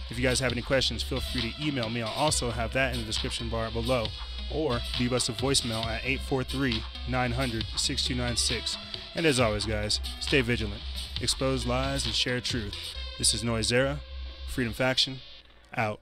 If you guys have any questions, feel free to email me. I'll also have that in the description bar below. Or leave us a voicemail at 843-900-6296. And as always, guys, stay vigilant, expose lies, and share truth. This is Noisera, Freedom Faction, out.